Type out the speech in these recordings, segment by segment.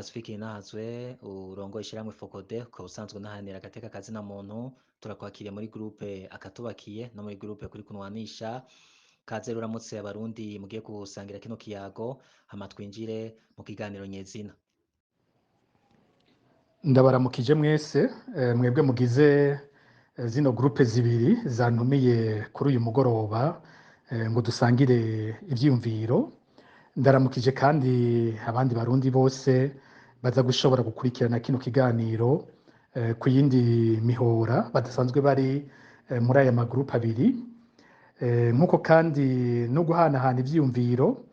Pacifique Nahazwe urongoye ishiramwe Focode ukaba usanzwe unahanira agateka kazina muntu turakwakiriye muri groupe akatubakiye no muri groupe kuri kunwanisha kaze ruramutse abarundi mugiye gusangira kino kiyago hama twinjire mu kiganiro nyezina. Ndabaramukije mwese mwebwe mugize zino groupe zibiri zantumiye kuri uyu mugoroba ngo dusangire ivyiyumviro. Ndaramukije kandi abandi barundi bose baza gushobora gukurikirana kino kiganiro ku yindi mihora badasanzwe bari muri aya magroupe abiri, nkuko kandi no guhanahana ivyiyumviro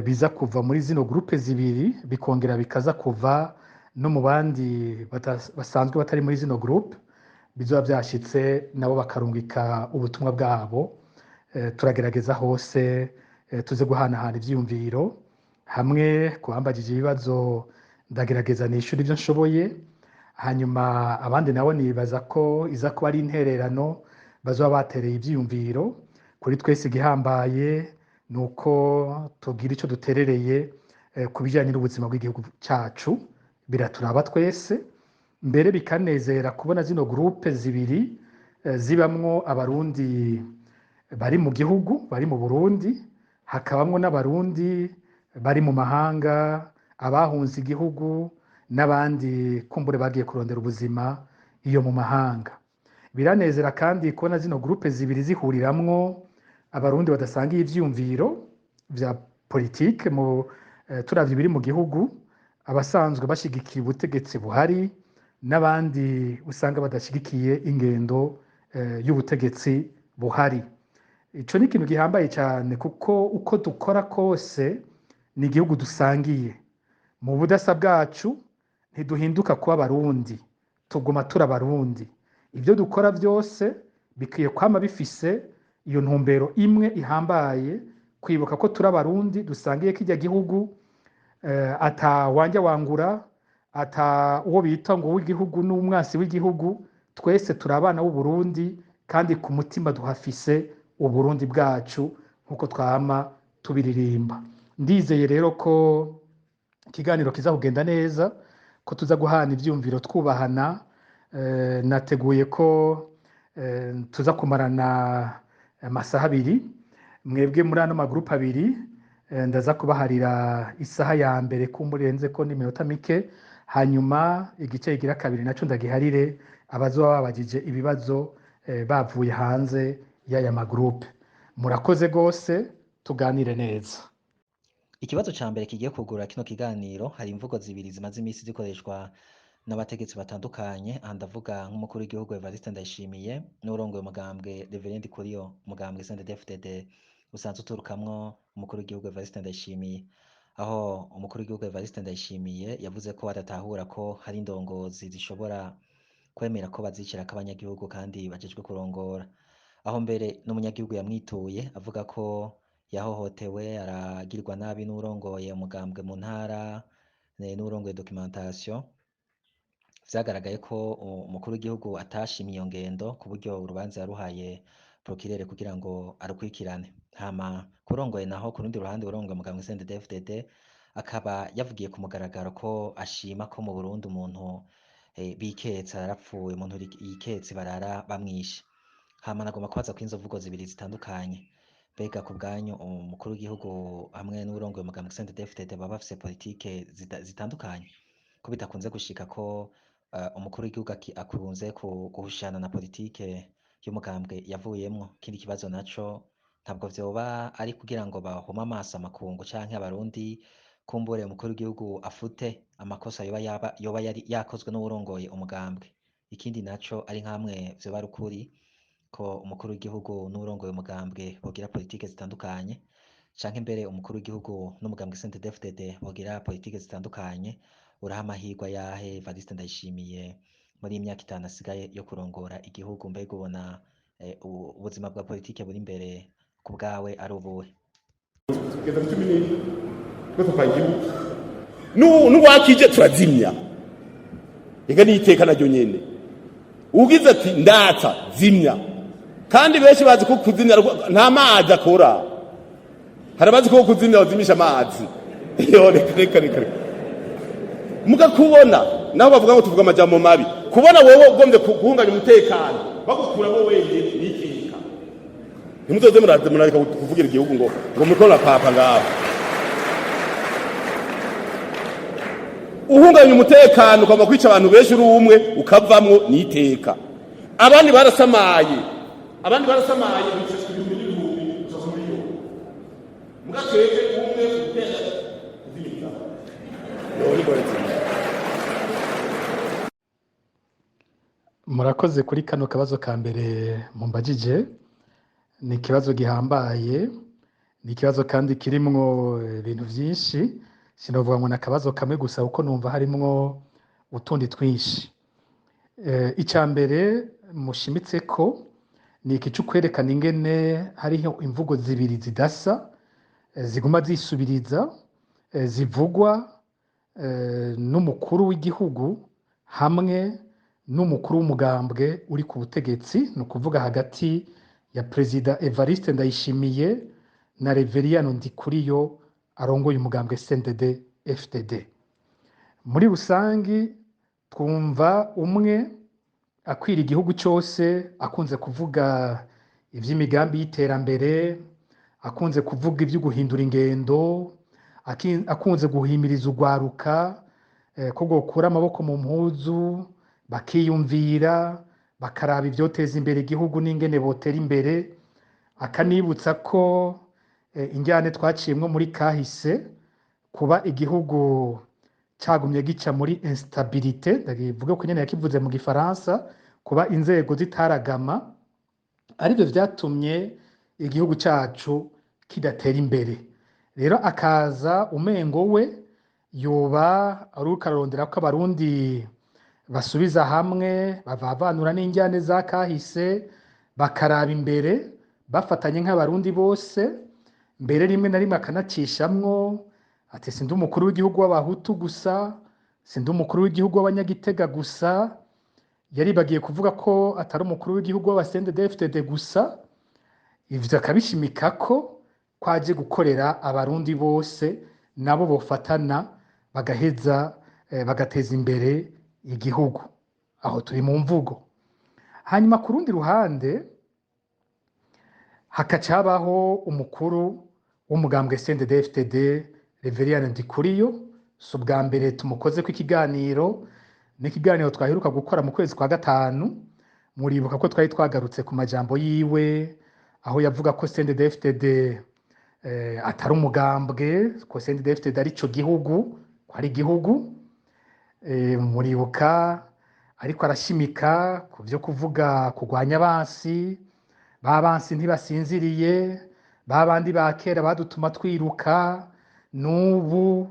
biza kuva muri zino groupe zibiri bikongera bikaza kuva no mu bandi basanzwe batari muri zino groupe bizoba byashitse nabo bakarungika ubutumwa bwabo. Turagerageza hose tuze guhanahana ivyiyumviro hamwe kubambagije ibibazo ndagerageza nishura ivyo nshoboye, hanyuma abandi nabo nibaza ko iza kuba ari intererano bazoba batereye ivyiyumviro. Kuri twese igihambaye nuko tugira ico duterereye ku bijanye n'ubuzima bw'igihugu cacu, biraturaba twese, mbere bikanezera kubona zino groupe zibiri zibamwo abarundi bari mu gihugu, bari mu Burundi, hakabamwo n'abarundi bari mu mahanga, abahunze igihugu n'abandi kumbure bagiye kurondera ubuzima iyo mu mahanga. Biranezera kandi kubona zino groupe zibiri zihuriramwo abarundi badasangiye ivyiyumviro vya politike turavye biri mu gihugu, abasanzwe bashigikiye ubutegetsi buhari n'abandi usanga badashigikiye ingendo y'ubutegetsi buhari. Ico ni ikintu gihambaye cyane kuko uko dukora kose ni igihugu dusangiye. Mu budasa bwacu ntiduhinduka kuba abarundi, tuguma turi abarundi. Ibyo dukora byose bikwiye kwama bifise iyo ntumbero imwe ihambaye, kwibuka ko turi abarundi dusangiye kirya gihugu, ata wanja wangura, ata uwo bita ngo w'igihugu n'umwasi w'igihugu, twese turi abana b'u Burundi kandi ku mutima duhafise Uburundi bwacu nkuko twama tubiririmba. Ndizeye rero ko ikiganiro kiza kugenda neza, ko tuza guhana ivyumviro twubahana. Nateguye ko tuza kumarana amasaha abiri, mwebwe muri ano magroupe abiri ndaza kubaharira isaha ya mbere kumburenze ko n'iminota mike, hanyuma igice kigira kabiri naco ndagiharire abazoba babajije ibibazo bavuye hanze y'aya magroupe. Murakoze gose, tuganire neza. Ikibazo ca mbere kigiye kugura kino kiganiro, hari imvugo zibiri zimaze imisi zikoreshwa n'abategetsi batandukanye. Aha ndavuga nk'umukuru w'igihugu Evariste Ndayishimiye n'urongoye umugambwe Reverend Kuriyo, umugambwe CNDD-FDD usanzwe uturukamwo umukuru w'igihugu Evariste Ndayishimiye, aho umukuru w'igihugu Evariste Ndayishimiye yavuze ko badatahura ko hari indongozi zishobora kwemera ko bazicirako abanyagihugu kandi bajejwe kurongora, aho mbere n'umunyagihugu yamwituye avuga ko yahohotewe aragirwa nabi n'urongoye umugambwe mu ntara n'urongoye documentation. Vyagaragaye ko umukuru w'igihugu atashimye iyo ngendo ku buryo urubanza yaruhaye procureur kugira ngo arukurikirane. Hama kurongoye naho ku rundi ruhande urongoye umugambwe CNDD-FDD akaba yavugiye ku mugaragaro ko ashima ko mu Burundi umuntu biketse arapfuye, umuntu yiketse barara bamwishe. Hama nagomba kubaza ko izo mvugo zibiri zitandukanye, mbega ku bwanyu umukuru w'igihugu hamwe n'urongoye umugambwe CNDD-FDD baba bafise politike zitandukanye, ko bidakunze gushika ko umukuru w'igihugu akunze guhushana na politike y'umugambwe yavuyemwo. Ikindi kibazo naco, ntabwo vyoba ari kugira ngo bahuma amaso amakungu canke abarundi kumbure umukuru w'igihugu afute amakosa yoba yari yakozwe n'urongoye umugambwe. Ikindi naco ari nkamwe vyoba ari ukuri ko umukuru w'igihugu n'urongoye umugambwe bogira politike zitandukanye, canke mbere umukuru w'igihugu n'umugambwe CNDD-FDD bogira politike zitandukanye. Uraha amahirwe yahe Evariste Ndayishimiye muri imyaka 5 asigaye yo kurongora igihugu? Mbega ubona ubuzima bwa politike buri imbere ku bwawe ari ubuhe? N'uwakije turazimya, ega niteka naryo nyene ugize ati ndatsa zimya, kandi benshi bazi ko kuzimya nta mazi akora. Harabazi ko kuzimya bazimisha amazi. Yo reka mugakubona naho bavuga ngo tuvuga amajambo mabi kubona wewe ugombye guhunganya umutekano bagukuramo wenyine n'ikika ntimuzoze murareka kuvugira igihugu ngo mukora papa ngaho uhunganya umutekano ukaba kwica abantu benshi uri umwe ukavamwo n'iteka abandi barasamaye bicishwa ibintu n'ibihumbi bisoza miliyoni mugatweke umwe utera kuvinga murakoze kuri kano kabazo ka mbere mumbajije ni ikibazo gihambaye ni ikibazo kandi kirimwo ibintu byinshi sinovuga ngo nakabazo kamwe gusa uko numva harimwo utundi twinshi icya mbere mushimitse ko ni ikicu kwerekana ingene hariho imvugo zibiri zidasa ziguma zisubiriza zivugwa n'umukuru w'igihugu hamwe n'umukuru w'umugambwe uri ku butegetsi ni ukuvuga hagati ya Perezida Evariste Ndayishimiye na Reveriyano Ndikuriyo arongoye umugambwe CNDD FDD. Muri rusangi twumva umwe akwira igihugu cyose akunze kuvuga iby'imigambi y'iterambere, akunze kuvuga ibyo guhindura ingendo, akunze guhimiriza urwaruka ko gukura amaboko mu mpuzu bakiyumvira bakaraba ibyoteza imbere igihugu n'ingene botera imbere, akanibutsa ko injyane twaciyemwo muri kahise kuba igihugu cyagumye gica muri instabilité ndavuga ko nyene yakivuze mu gifaransa kuba inzego zitaragama aribyo byatumye igihugu cyacu kidatera imbere. Rero akaza umengo we yoba ari ukarondera ko abarundi basubiza hamwe bavavanura n'injyane za kahise bakaraba imbere bafatanye nk'abarundi bose mbere rimwe na rimwe akanacishamwo ati sindi umukuru w'igihugu w'abahutu gusa sindi umukuru w'igihugu w'abanyagitega gusa yari bagiye kuvuga ko atari umukuru w'igihugu w'abasendedefitede gusa ivyo akabishimika ko kwaje gukorera abarundi bose nabo bofatana bagaheza bagateza imbere igihugu. Aho turi mu mvugo. Hanyuma ku rundi ruhande hakacabaho umukuru w'umugambwe CNDD-FDD Reveriyano Ndikuriyo so bwa mbere tumukoze ku ikiganiro n'ikiganiro twaheruka gukora mu kwezi kwa gatanu muribuka ko twari twagarutse ku majambo yiwe aho yavuga ko CNDD-FDD atari umugambwe ko CNDD-FDD ari cyo gihugu ko ari igihugu muribuka ariko arashimika ku byo kuvuga kugwanya abansi babansi ntibasinziriye babandi bakera badutuma twiruka nubu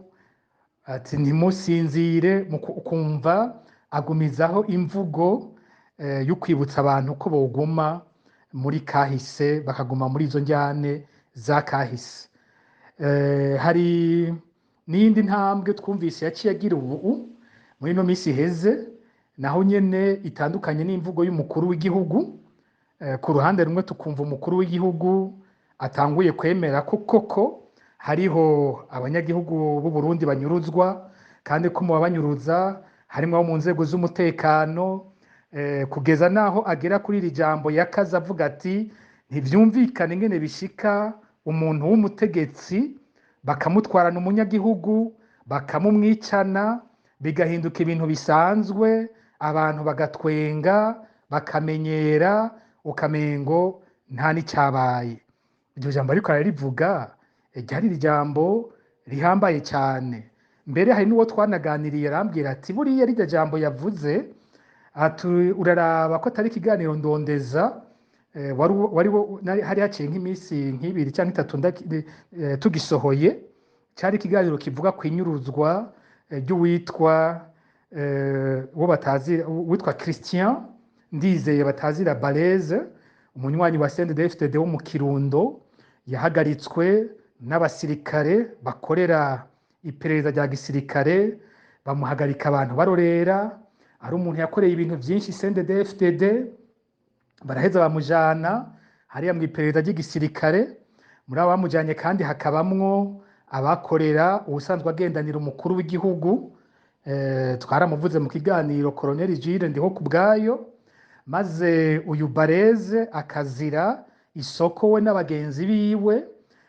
ati ntimusinzire ukumva agumizaho imvugo yo kwibutsa abantu ko boguma muri kahise bakaguma muri izo njyane za kahise. Hari n'indi ntambwe twumvise yaciye agira ubu muri no misi heze naho nyene itandukanye n'imvugo y'umukuru w'igihugu. Ku ruhande rumwe tukumva umukuru w'igihugu atanguye kwemera ko koko hariho abanyagihugu b'u Burundi banyuruzwa kandi ko mu babanyuruza harimo abo mu nzego z'umutekano kugeza naho agera kuri iri jambo yakaza avuga ati ntivyumvikane ingene bishika umuntu w'umutegetsi bakamutwarana umunyagihugu bakamumwicana bigahinduka ibintu bisanzwe abantu bagatwenga bakamenyera ukamengo nta n'icyabaye. Iryo jambo ariko ararivuga ryari ijambo rihambaye cyane. Mbere hari n'uwo twanaganiriye arambwira ati buriya rirya jambo yavuze ati uraraba ko atari ikiganiro ndondeza hari haciye nk'iminsi nk'ibiri cyangwa itatu tugisohoye cyari ikiganiro kivuga ku inyuruzwa ry'uwitwa witwa Christian Ndizeye batazira Baleze umunywanyi wa CNDD-FDD wo mu Kirundo yahagaritswe n'abasirikare bakorera iperereza rya gisirikare bamuhagarika abantu barorera ari umuntu yakoreye ibintu byinshi CNDD-FDD baraheza bamujana hariya mu iperereza ry'igisirikare. Muri abo bamujanye kandi hakabamwo abakorera ubusanzwe agendanira umukuru w'igihugu twaramuvuze mu kiganiro Colonel Gilles Ndihokubwayo, maze uyu Bareze akazira isoko we n'abagenzi biwe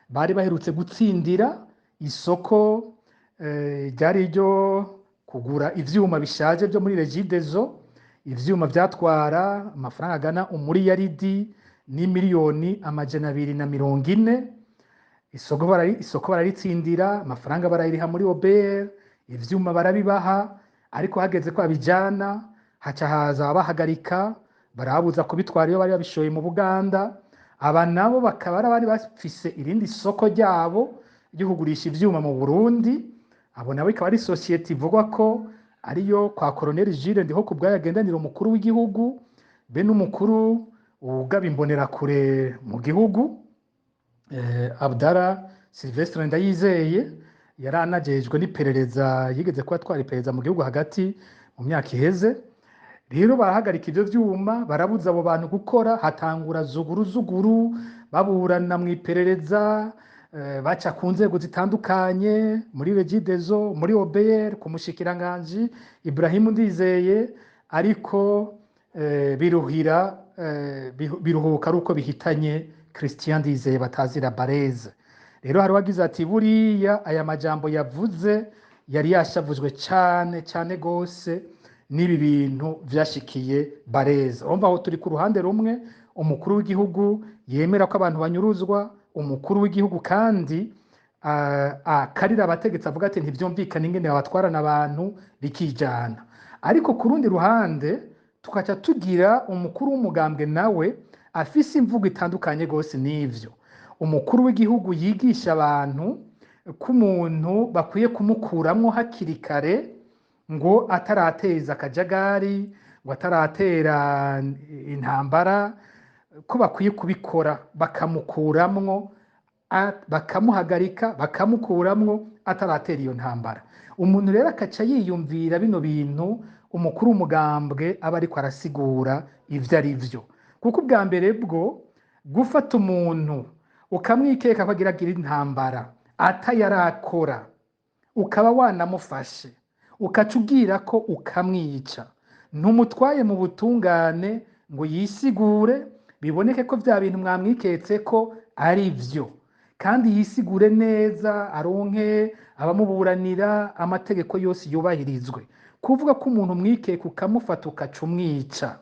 bari baherutse gutsindira isoko ryari ryo kugura ivyuma bishaje byo muri Regideso, ivyuma vyatwara amafaranga agana umuriyaridi n'imiliyoni 240. Isoko bararitsindira, amafaranga barayiriha muri OBR, ivyuma barabibaha, ariko hageze ko abijana haca haza abahagarika, barabuza kubitwara iyo bari babishoye mu Buganda. Aba nabo bakaba bari bafise irindi soko ryabo ryo kugurisha ivyuma mu Burundi. Abo nabo ikaba ari societe ivugwa ko ariyo kwa Colonel Gilles Ndihokubwayo agendanira umukuru w'igihugu be n'umukuru ugaba imbonerakure mu gihugu, Abdallah Sylvestre Ndayizeye yari anajejwe n'iperereza, yigeze kuba atwara iperereza mu gihugu hagati mu myaka iheze. Rero barahagarika ivyo vyuma, barabuza abo bantu gukora, hatangura zuguru baburana mu iperereza, baca ku nzego zitandukanye muri Regideso, muri OBR, ku mushikiranganji Ibrahim Ndizeye, ariko biruhuka ari uko bihitanye Christian Ndizeye batazira Bareze. Rero hari wagize ati buriya aya majambo yavuze yari yashavuzwe cyane gose n'ibi bintu vyashikiye Bareze. Urumva aho turi ku ruhande rumwe, umukuru w'igihugu yemera ko abantu banyuruzwa, umukuru w'igihugu kandi akarira abategetsi avuga ati ntivyumvikana ingene abatwarana abantu bikijana. Ariko ku rundi ruhande tukaca tugira umukuru w'umugambwe nawe afise imvugo itandukanye gose n'ivyo. Umukuru w'igihugu yigisha abantu ko umuntu bakwiye kumukuramwo hakiri kare, ngo atarateza akajagari, ngo ataratera intambara, ko bakwiye kubikora bakamukuramwo, bakamuhagarika, bakamukuramwo ataratera iyo ntambara. Umuntu rero akaca yiyumvira bino bintu umukuru w'umugambwe aba ariko arasigura ivyo ari vyo, kuko ubwa mbere bwo gufata umuntu ukamwikeka ko agira intambara atayarakora, ukaba wanamufashe ukaca ubwira ko ukamwica, ntumutwaye mu butungane ngo yisigure, biboneke ko vya bintu mwamwiketse ko ari vyo, kandi yisigure neza, aronke abamuburanira, amategeko yose yubahirizwe. Kuvuga ko umuntu mwikeka ukamufata ukaca umwica,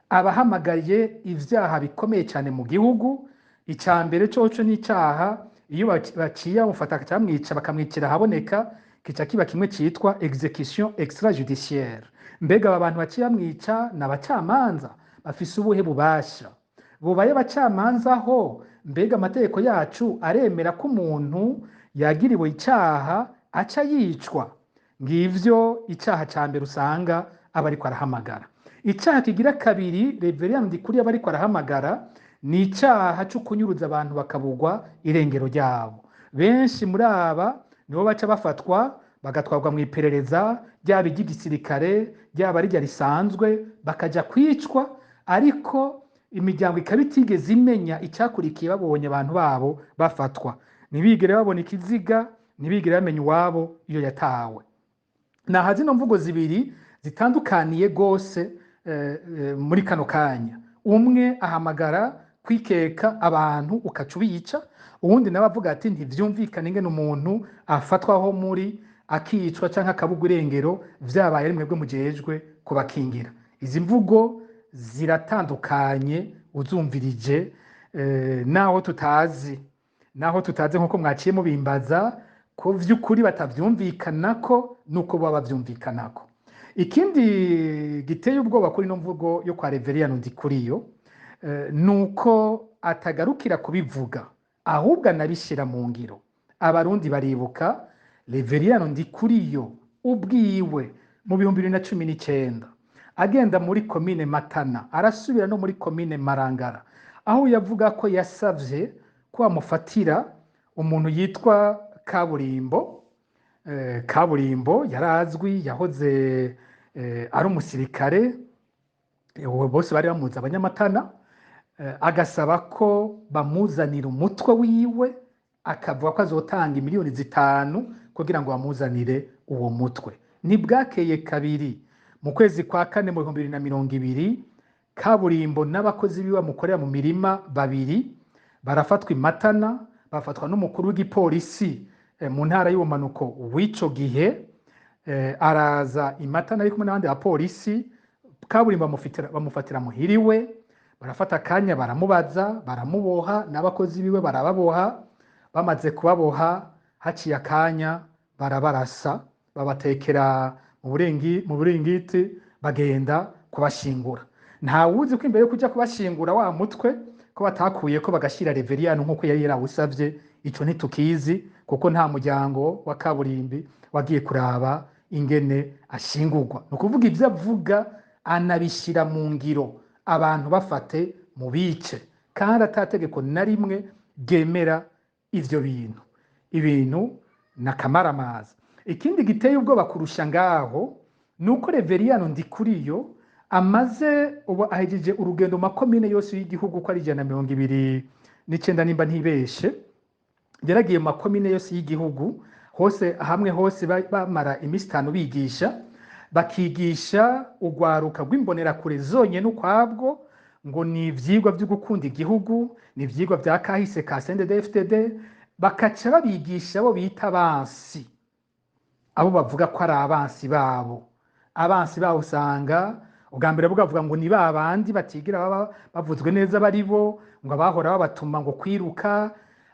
abahamagaye ivyaha bikomeye cyane mu gihugu. Icambere coco n'icaha iyo baciye bamufata cyamwica bakamwicira haboneka, kica kiba kimwe citwa execution extrajudiciaire. Mbega aba bantu baciye bamwica n'abacamanza bafise ubuhe bubasha? Bubaye abacamanza ho, mbega amategeko yacu aremera ko umuntu yagiriwe icaha aca yicwa? Ngivyo icaha cambere usanga aba ariko arahamagara. Icaha kigira kabiri Reverend Ndikuriyo aba ariko arahamagara ni icaha cyo kunyuruza abantu bakabugwa irengero ryabo. Benshi muri aba nibo baca bafatwa bagatwarwa mu iperereza ryaba iry'igisirikare ryaba rijya risanzwe, bakaja kwicwa, ariko imiryango ikaba itigeze imenya icyakurikiye babonye abantu babo bafatwa. Ntibigere babona ikiziga, ntibigere bamenya uwabo iyo yatawe. Naha zino mvugo zibiri zitandukaniye gose muri kano kanya. Umwe ahamagara kwikeka abantu ukaca ubica, uwundi nawe avuga ati ntivyumvikane ingene umuntu afatwaho muri akicwa canke akabugwa irengero, vyabaye ari mwebwe mujejwe kubakingira. Izi mvugo ziratandukanye uzumvirije, naho tutazi nkuko mwaciye mubimbaza ko vy'ukuri batavyumvikanako nuko baba bavyumvikanako. Ikindi giteye ubwoba kuri no mvugo yo kwa Reverend Ndikuriyo nuko atagarukira kubivuga, ahubwo anabishira mu ngiro. Abarundi baribuka Reverend Ndikuriyo ubwiwe mu 2019 agenda muri komine Matana, arasubira no muri komine Marangara, aho yavuga ko yasavye ko amufatira umuntu yitwa Kaburimbo yarazwi, yahoze ari umusirikare, bose bari bamuzi abanyamatana, agasaba ko bamuzanira umutwe wiwe, akavuga ko azotanga miliyoni 5 kugira ngo bamuzanire uwo mutwe. ntibwakeye kabiri mu kwezi kwa kane mu 2020 kaburimbo n'abakozi biwe bamukorera mu mirima babiri barafatwa Imatana, bafatwa n'umukuru w'igipolisi mu ntara y'ubumanuko w'ico gihe. Araza Imatana ari kumwe n'abandi bapolisi, kaburimbo bamufatira muhiriwe, barafata akanya baramubaza, baramuboha, n'abakozi biwe barababoha. Bamaze kubaboha haciye akanya barabarasa, babatekera mu buringiti, bagenda kubashingura. Nta wuzi ko imbere yo kuja kubashingura wa mutwe ko batakuye ko bagashira Reveriyano nk'uko yari yarawusavye, ico ntitukizi kuko nta muryango wa kaburimbi wagiye kuraba ingene ashingurwa. Ni ukuvuga ivyo avuga anabishira mu ngiro, abantu bafate mu bice, kandi atategeko na rimwe ryemera ivyo bintu. Ibintu n'akamaramaza. Ikindi giteye ubwoba kurusha ngaho nuko Reveriyano Ndikuriyo amaze ubu ahejeje urugendo makomine yose y'igihugu ko ari 129 nimba ntibeshe, yaragiye makomine yose y'igihugu hose hamwe hose bamara imisi 5 bigisha, bakigisha ugwaruka rw'imbonera kure zonyene ukwabwo, ngo ni ivyigwa byo gukunda igihugu, ni ivyigwa vya kahise ka CNDD-FDD, bakaca babigisha abo bita abansi, abo bavuga ko ari abansi babo. Abansi babo usanga ubwa mbere bugavuga ngo ni babandi batigira bavuzwe neza bari bo, ngo abahora babatuma ngo kwiruka.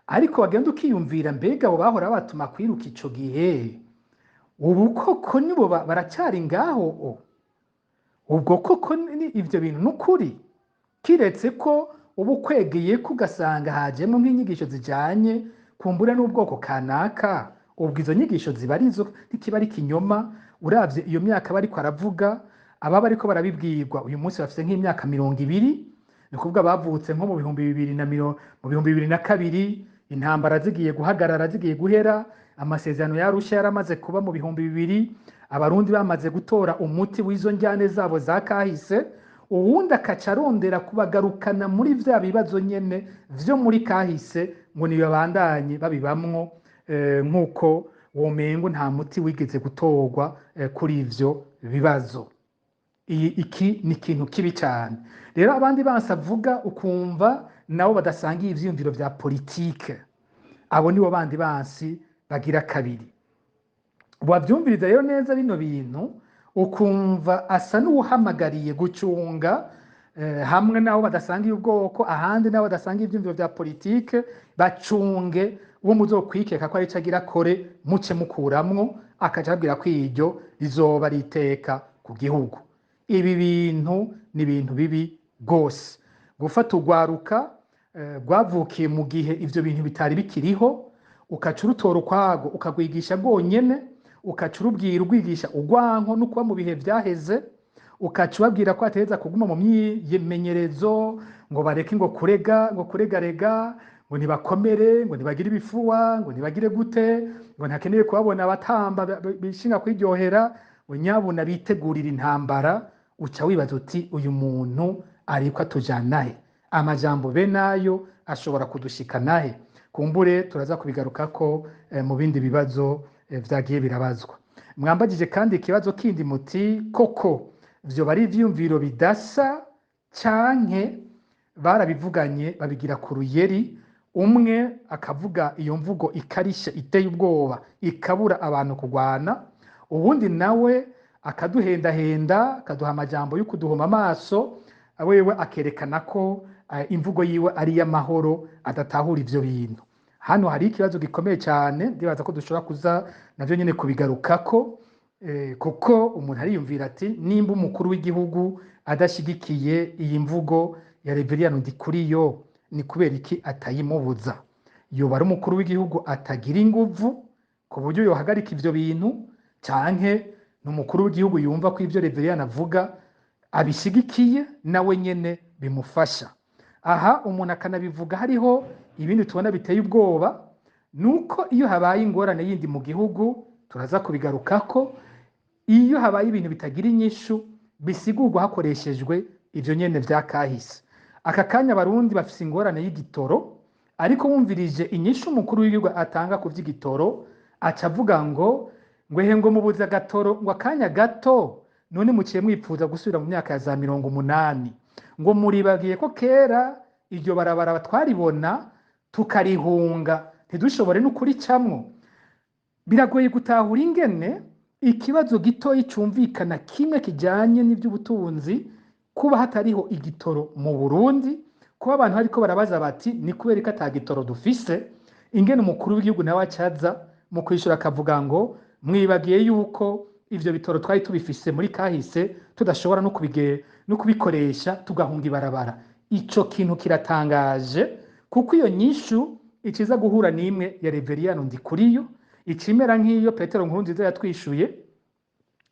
Ariko bagenda ukiyumvira, mbega abo bahora babatuma kwiruka ico gihe ubu koko nibo baracyari ngaho? Ubwo koko ni ivyo bintu n'ukuri? Kiretse ko ubu kwegeye kugasanga hajemo nk'inyigisho zijanye kumbura n'ubwoko kanaka, ubwo izo nyigisho zibarizo ntikibari kinyoma. Uravye iyo myaka bariko aravuga, aba bariko barabibwirwa uyu munsi bafite nk'imyaka 20, ni kuvuga bavutse nko mu 2002, intambara zigiye guhagarara, zigiye guhera, amasezerano yarusha yaramaze kuba mu 2000, abarundi bamaze gutora umuti w'izo njyane zabo za kahise. Uwundi akaca arondera kubagarukana muri vya bibazo nyene vyo muri kahise, ngo nibabandanye babibamwo nk'uko womengo nta muti wigeze gutorwa kuri ivyo bibazo. Iki ni ikintu kibi cyane. Rero abandi bansavuga ukumva nabo badasangiye ivyiyumviro vya politike, abo nibo bandi bansi bagira kabiri. Wavyumviriza rero neza bino bintu, ukumva asa n'uhamagariye gucunga hamwe nabo badasangiye ubwoko, ahandi nabo badasangiye ivyiyumviro vya politike, bacunge uwo muzokwikeka ko ari cagira kore muce mukuramwo, akajabwira ko iryo rizoba riteka ku gihugu. Ibi bintu ni ibintu bibi gose. Gufata ugwaruka rwavukiye mu gihe ivyo bintu bitari bikiriho, ukaca urutora ukwago ukagwigisha rwonyene, ukaca urubwira urwigisha ugwanko no kuba mu bihe vyaheze, ukaca ubabwira ko ateza kuguma mu myimenyerezo, ngo bareke ngo kuregarega, ngo ntibakomere, ngo ntibagire ibifuwa, ngo ntibagire gute, ngo ntakeneye kubabona abatamba bishinga kwiryohera, ngo nyabuna bitegurira intambara. Uca wibaza uti uyu muntu ariko atujana he? Amajambo be nayo ashobora kudushika nahe? Kumbure turaza kubigaruka ko mu bindi bibazo vyagiye birabazwa. Mwambagije kandi ikibazo kindi muti koko vyo bari ivyumviro bidasa canke barabivuganye babigira ku ruyeri, umwe akavuga iyo mvugo ikarisha iteye ubwoba ikabura abantu kugwana, ubundi nawe akaduhendahenda akaduha amajambo yo kuduhuma amaso, wewe akerekana ko imvugo yiwe ari y'amahoro, adatahura ivyo bintu. Hano hari ikibazo gikomeye cyane, ndibaza ko dushobora kuza navyo nyene kubigarukako, kuko umuntu ariyumvira ati nimba umukuru w'igihugu adashigikiye iyi mvugo ya Reveriyano Ndikuriyo, ni kubera iki atayimubuza? Yoba ari umukuru w'igihugu atagira inguvu ku buryo yohagarika ivyo bintu, canke n'umukuru w'igihugu yumva ko ivyo Reveriyano avuga abishigikiye nawe nyene bimufasha? Aha umuntu akanabivuga hariho ibindi tubona biteye ubwoba, nuko iyo habaye ingorane yindi mu gihugu, turaza kubigarukako, iyo habaye ibintu bitagira inyishu bisigurwa hakoreshejwe ivyo nyene vya kahise. Aka kanya Barundi bafise ingorane y'igitoro, ariko wumvirije inyishu umukuru w'igihugu atanga ku vy'igitoro, aca avuga ngo ngo ehe ngo mubuze agatoro ngo akanya gato none muciye mwipfuza gusubira mu myaka ya za 80 ngo muribagiye ko kera iryo barabara twaribona tukarihunga ntidushobore n'ukuricamwo. Biragoye gutahura ingene ikibazo gitoyi cumvikana kimwe kijanye n'ivy'ubutunzi kuba hatariho igitoro mu Burundi, kuba abantu hariko barabaza bati ni kubera ko ata gitoro dufise, ingene umukuru w'igihugu nawe acaza mu kwishura akavuga ngo mwibagiye yuko ivyo bitoro twari tubifise muri kahise tudashobora no kubikoresha tugahunga ibarabara. Ico kintu kiratangaje kuko iyo nyishu ikiza guhura n'imwe ya Reveriyano Ndikuriyo, ikimera nk'iyo Petero Nkurunziza yatwishuye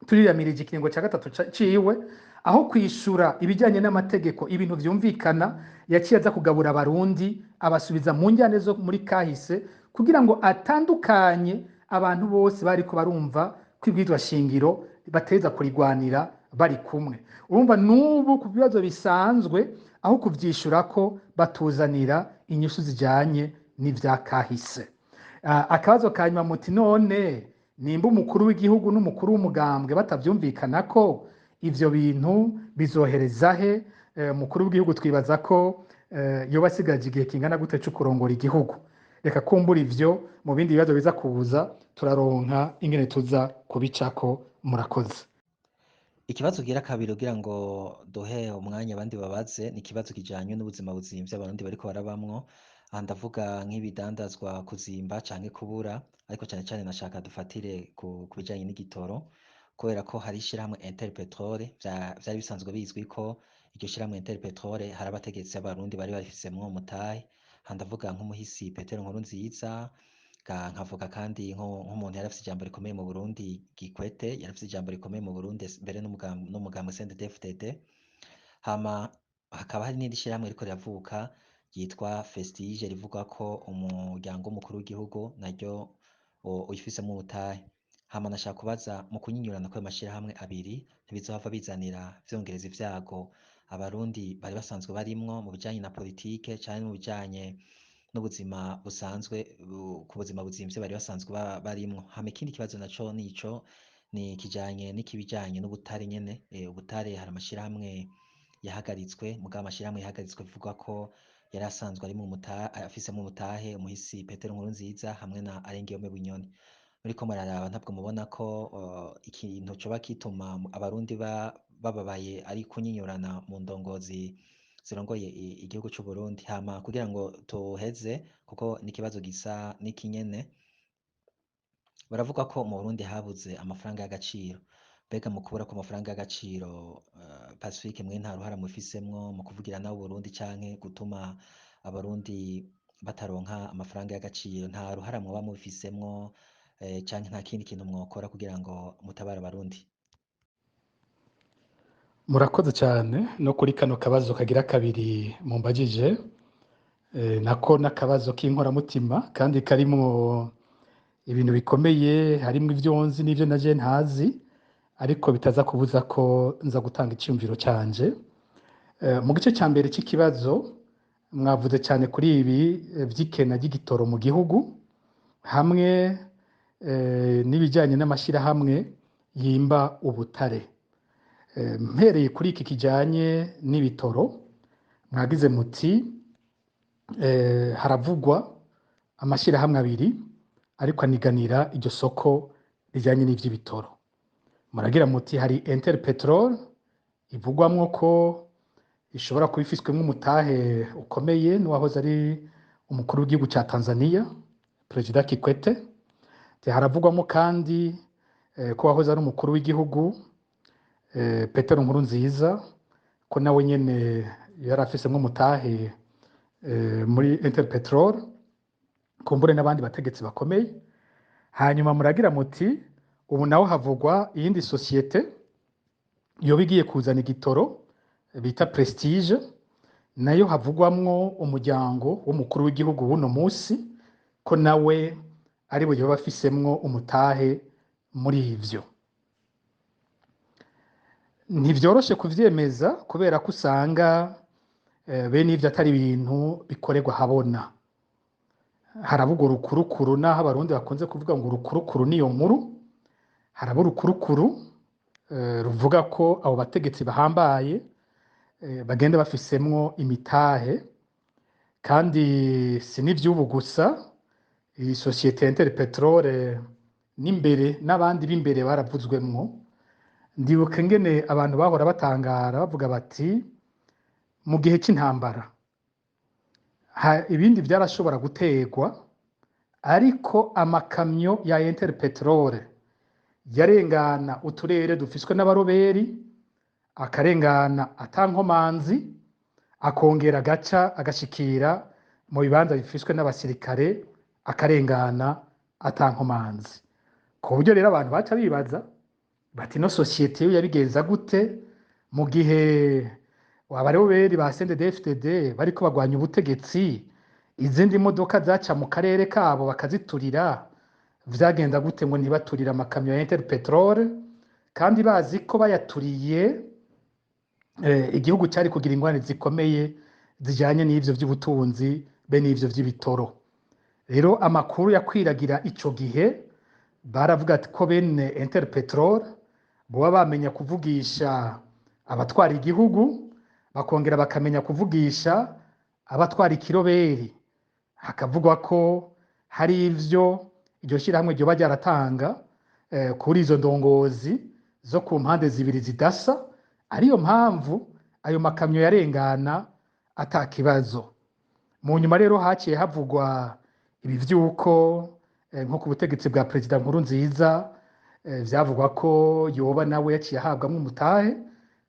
turiramirije ikiringo ca gatatu ciwe, aho kwishura ibijyanye n'amategeko ibintu vyumvikana yaciye aza kugabura abarundi abasubiza mu njyane zo muri kahise kugira ngo atandukanye abantu bose bariko barumva kwibwizwa shingiro bateza kurigwanira bari kumwe. Urumva n'ubu ku bibazo bisanzwe aho kuvyishura ko batuzanira inyishu zijanye n'ivya kahise. Akabazo kanyuma muti none nimba umukuru w'igihugu n'umukuru w'umugambwe batavyumvikana ko ivyo bintu bizohereza he? Umukuru w'igihugu twibaza ko yoba asigaje igihe kingana gute cyo kurongora igihugu. Reka kumbura ivyo mu bindi bibazo biza kuza turaronka ingene tuza kubicako. Murakoze. Ikibazo gira kabiri kugira ngo duhe umwanya abandi babaze ni ikibazo kijanye n'ubuzima buzimvye abarundi bariko barabamwo. Aha ndavuga nk'ibidandazwa kuzimba canke kubura, ariko cyane cyane nashaka dufatire ku bijanye n'igitoro, kubera ko hari ishirahamwe Interpetrol vyari bisanzwe bizwi ko iryo shirahamwe Interpetrol hari abategetsi b'abarundi bari bafisemwo umutahe. Aha ndavuga nk'umuhisi Petero Nkurunziza, nkavuga kandi nk'umuntu yari afise ijambo rikomeye mu Burundi Gikwete, yari afise ijambo rikomeye mu Burundi mbere n'umugambwe CNDD-FDD. Hama hakaba hari n'indi shirahamwe riko riravuka yitwa Festige rivuga ko umuryango w'umukuru w'igihugu naryo uyifisemwo umutahe. Hama nashaka kubaza mu kunyinyurana kw'ayo mashirahamwe abiri ntibizohava bizanira vyongereza ivyago abarundi bari basanzwe barimwo mu bijanye na politike canke mu bijanye n'ubuzima busanzwe ku buzima buzimvye bari basanzwe barimwo. Hama ikindi kibazo naco nico ni kijanye n'ikibijanye n'ubutare nyene. Ubutare hari amashirahamwe yahagaritswe, mugabo amashirahamwe yahagaritswe bivuga ko yari asanzwe ari afisemo umutahe umuhisi Petero Nkurunziza hamwe na Arengiyome Bunyoni. Muriko muraraba ntabwo mubona ko ikintu coba kituma abarundi bababaye ari kunyinyurana mu ndongozi zirongoye igihugu c'u Burundi. Hama kugira ngo tuheze, kuko n'ikibazo gisa n'ikinyene, baravuga ko mu Burundi habuze amafaranga y'agaciro. Mbega mu kubura ko amafaranga y'agaciro Pacifique mwe nta ruhara mufisemwo mu kuvugira nawe Burundi canke gutuma abarundi bataronka amafaranga y'agaciro? Nta ruhara mwoba mufisemwo canke nta kindi kintu mwokora kugira ngo mutabara abarundi? Murakoze cyane no kuri kano kabazo kagira kabiri mumbajije, nako n'akabazo k'inkoramutima kandi karimo ibintu bikomeye, harimo ivyo nzi n'ivyo naje ntazi, ariko bitaza kubuza ko nza gutanga icyumviro canje. Mu gice cya mbere cy'ikibazo mwavuze cyane kuri ibi vy'ikena ry'igitoro mu gihugu hamwe n'ibijyanye n'amashirahamwe yimba ubutare. Mpereye kuri iki kijyanye n'ibitoro, mwagize muti haravugwa amashirahamwe abiri ariko aniganira iryo soko rijyanye n'ivy'ibitoro. Muragira muti hari Interpetrol ivugwamwo ko ishobora kuba ifiswemwo umutahe ukomeye n'uwahoze ari umukuru w'igihugu ca Tanzania Perezida Kikwete. Haravugwamo kandi ko wahoze ari umukuru w'igihugu Petero Nkurunziza, ko nawe nyene yari afisemwo umutahe muri Interpetrol, kumbure n'abandi bategetsi bakomeye. Hanyuma muragira muti ubu naho havugwa iyindi sosiyete yoba igiye kuzana igitoro bita Prestige, nayo havugwamwo umuryango w'umukuru w'igihugu w'uno musi, ko nawe ari bo yoba afisemwo umutahe muri ivyo. Ntivyoroshe kuvyemeza kubera ko usanga bene ivyo atari ibintu bikorerwa habona. Haravuga urukurukuru, naho abarundi bakunze kuvuga ngo urukurukuru niyo nkuru, haraba urukurukuru ruvuga ko abo bategetsi bahambaye bagenda bafisemwo imitahe, kandi si n'ivy'ubu gusa, iyi sosiyete Interpetrol n'imbere n'abandi b'imbere baravuzwemwo. Ndibuka ingene abantu bahora batangara bavuga bati mu gihe c'intambara ibindi vyarashobora gutegwa, ariko amakamyo ya Interpetrol yarengana uturere dufiswe n'abaroberi, akarengana atankomanzi, akongera agaca agashikira mu bibanza bifiswe n'abasirikare, akarengana atankomanzi. Ku buryo rero abantu baca bibaza bati no sosiyete yo yabigenza gute mu gihe abaroberi ba CNDD-FDD bariko bagwanya ubutegetsi, izindi modoka zaca mu karere kabo bakaziturira, vyagenda gute ngo ntibaturire amakamyo ya Interpetrol, kandi bazi ko bayaturiye igihugu cyari kugira ingorane zikomeye zijanye n'ivyo vy'ubutunzi be n'ivyo vy'ibitoro. Rero amakuru yakwiragira ico gihe baravuga ati ko bene Interpetrol boba bamenya kuvugisha abatwara igihugu, bakongera bakamenya kuvugisha abatwara ikiroberi, hakavugwa ko hari ivyo iryo shirahamwe ryoba ryaratanga kuri izo ndongozi zo ku mpande zibiri zidasa, ariyo mpamvu ayo makamyo yarengana ata kibazo. Mu nyuma rero haciye havugwa ibi vy'uko nko ku butegetsi bwa Perezida Nkurunziza vyavugwa ko yoba nawe yaciye ahabwamwo umutahe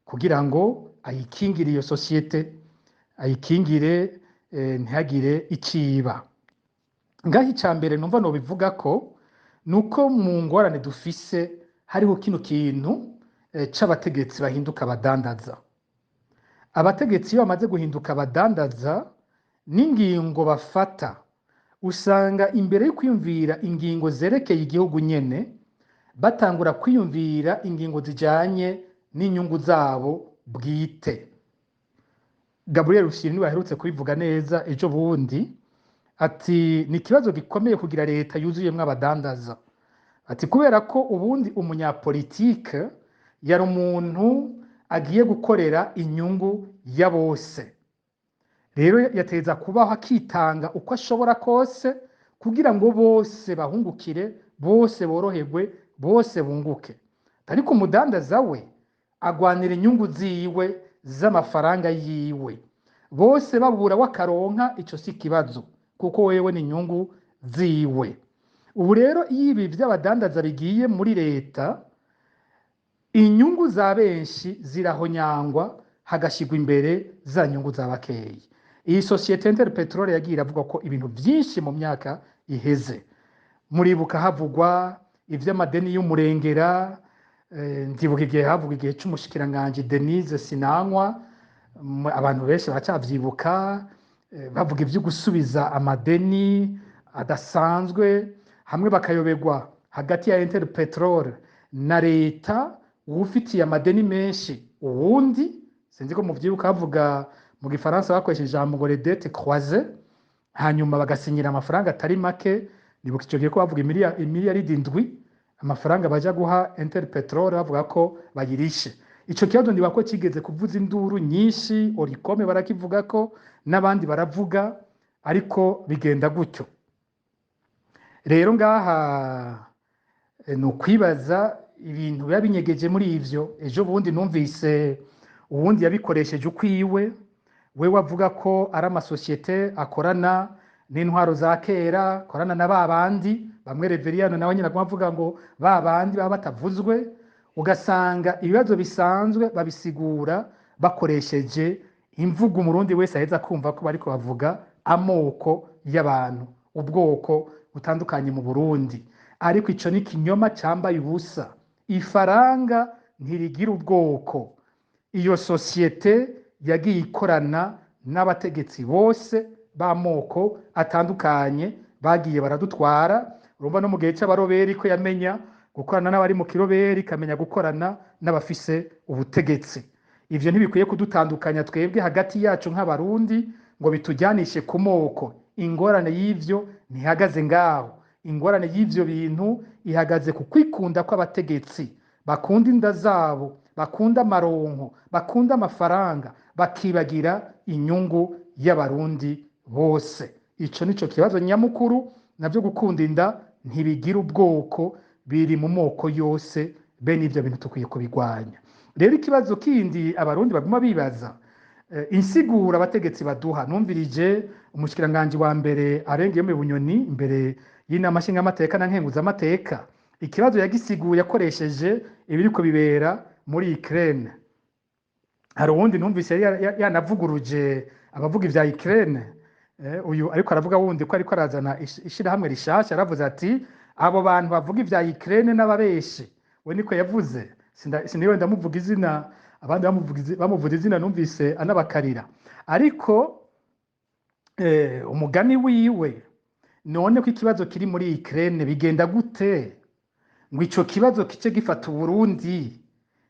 kugira ngo ayikingire iyo sosiyete, ayikingire ntihagire iciba. Ngaho icambere numva nobivuga ko nuko mu ngorane dufise hariho kino kintu c'abategetsi bahinduka abadandaza. Abategetsi iyo bamaze guhinduka abadandaza n'ingingo bafata, usanga imbere yo kwiyumvira ingingo zerekeye igihugu nyene batangura kwiyumvira ingingo zijanye n'inyungu zabo bwite. Gabriel Rufyiri niwe aherutse kubivuga neza ejo bundi, ati ni ikibazo gikomeye kugira leta yuzuyemwo abadandaza. Ati kubera ko ubundi umunyapolitike yari umuntu agiye gukorera inyungu ya bose. Rero yateza kubaho akitanga uko ashobora kose kugira ngo bose bahungukire, bose boroherwe, bose bunguke. Ariko umudandaza we agwanira inyungu ziwe z'amafaranga yiwe, bose babura wakaronka, ico si kibazo kuko wewe ni inyungu ziwe. Ubu rero iyo ibi vy'abadandaza bigiye muri leta, inyungu za benshi zirahonyangwa, hagashigwa imbere za nyungu za bakeyi. Iyi sosiyete Interpetrol yagiye iravuga ko ibintu vyinshi mu myaka iheze. Muribuka havugwa ivy'amadeni y'umurengera, ndibuka igihe havugwa igihe c'umushikiranganje Denise Sinanywa, abantu benshi baracavyibuka, bavuga ivyo gusubiza amadeni adasanzwe, hamwe bakayoberwa hagati ya Interpetrol na leta ufitiye amadeni menshi uwundi. Sinzi ko muvyibuka havuga mu gifaransa bakoresheje ijambo ngo les dettes croisées, hanyuma bagasinyira amafaranga atari make. Nibuka ico gihe ko bavuga imiliyaridi 7 amafaranga baja guha Interpetrol bavuga ko bayirishe. Ico kibazo ndiba ko kigeze kuvuza induru nyinshi, Orikome barakivuga ko n'abandi baravuga, ariko bigenda gutyo. Rero ngaha no kwibaza ibintu biba binyegeje muri ivyo. Ejo bundi numvise uwundi yabikoresheje ukwiwe, we wavuga ko ari amasosiyete akorana n'intwaro za kera, akorana na babandi bamwe Reveriyano nawe nyina kuvuga ngo babandi baba batavuzwe, ugasanga ibibazo bisanzwe babisigura bakoresheje imvugo umurundi wese aheza kumva ko bariko bavuga amoko y'abantu, ubwoko butandukanye mu Burundi. Ariko ico ni kinyoma cambaye ubusa. Ifaranga ntirigira ubwoko. Iyo sosiyete yagiye ikorana n'abategetsi bose b'amoko atandukanye bagiye baradutwara. Urumva no mu gihe c'abaroberi ko yamenya gukorana n'abari mu kiroberi, kamenya gukorana n'abafise ubutegetsi. Ivyo ntibikwiye kudutandukanya twebwe hagati yacu nk'abarundi ngo bitujyanishe ku moko. Ingorane y'ivyo ntihagaze ngaho. ingorane y'ivyo bintu ihagaze ku kwikunda kw'abategetsi bakunda inda zabo, bakunda amaronko, bakunda amafaranga, bakibagira inyungu y'abarundi bose. Ico nico kibazo nyamukuru, navyo gukunda inda ntibigira ubwoko, biri mu moko yose, bene ivyo bintu tukwiye kubigwanya. Rero ikibazo kindi abarundi baguma bibaza, insigura abategetsi baduha, numvirije umushikiranganji wa mbere arengeye mu Bunyoni imbere y'inama nshingamateka na nkenguzamateka, ikibazo yagisiguye akoresheje ibiriko bibera muri Ukraine. Hari uwundi numvise yanavuguruje abavuga ivya Ukraine, uyu ariko aravuga wundi ko ariko arazana ishirahamwe rishasha, aravuze ati abo bantu bavuga ivya Ukraine n'ababeshi. We niko yavuze, siniwe ndamuvuga izina, abandi bamuvuga izina numvise anabakarira. Ariko umugani wiwe, none ko ikibazo kiri muri Ukraine bigenda gute ngo ico kibazo kice gifata Burundi,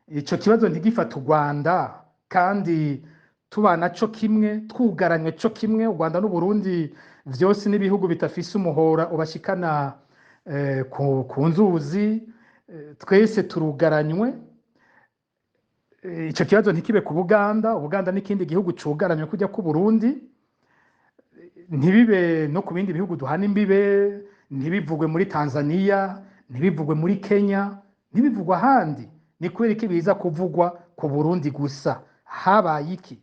ico kibazo ntigifata u Rwanda, kandi tubana co kimwe, twugaranywe co kimwe, u Rwanda n'u Burundi vyose n'ibihugu bitafise umuhora ubashikana ku nzuzi, twese turugaranywe. Ico kibazo ntikibe ku Buganda, Ubuganda n'ikindi gihugu cugaranywe kujya ku Burundi, ntibibe no ku bindi bihugu duhana imbibe, ntibivugwe muri Tanzania, ntibivugwe muri Kenya, ntibivugwa ahandi. Ni kubera iki biza kuvugwa ku Burundi gusa? Habaye iki?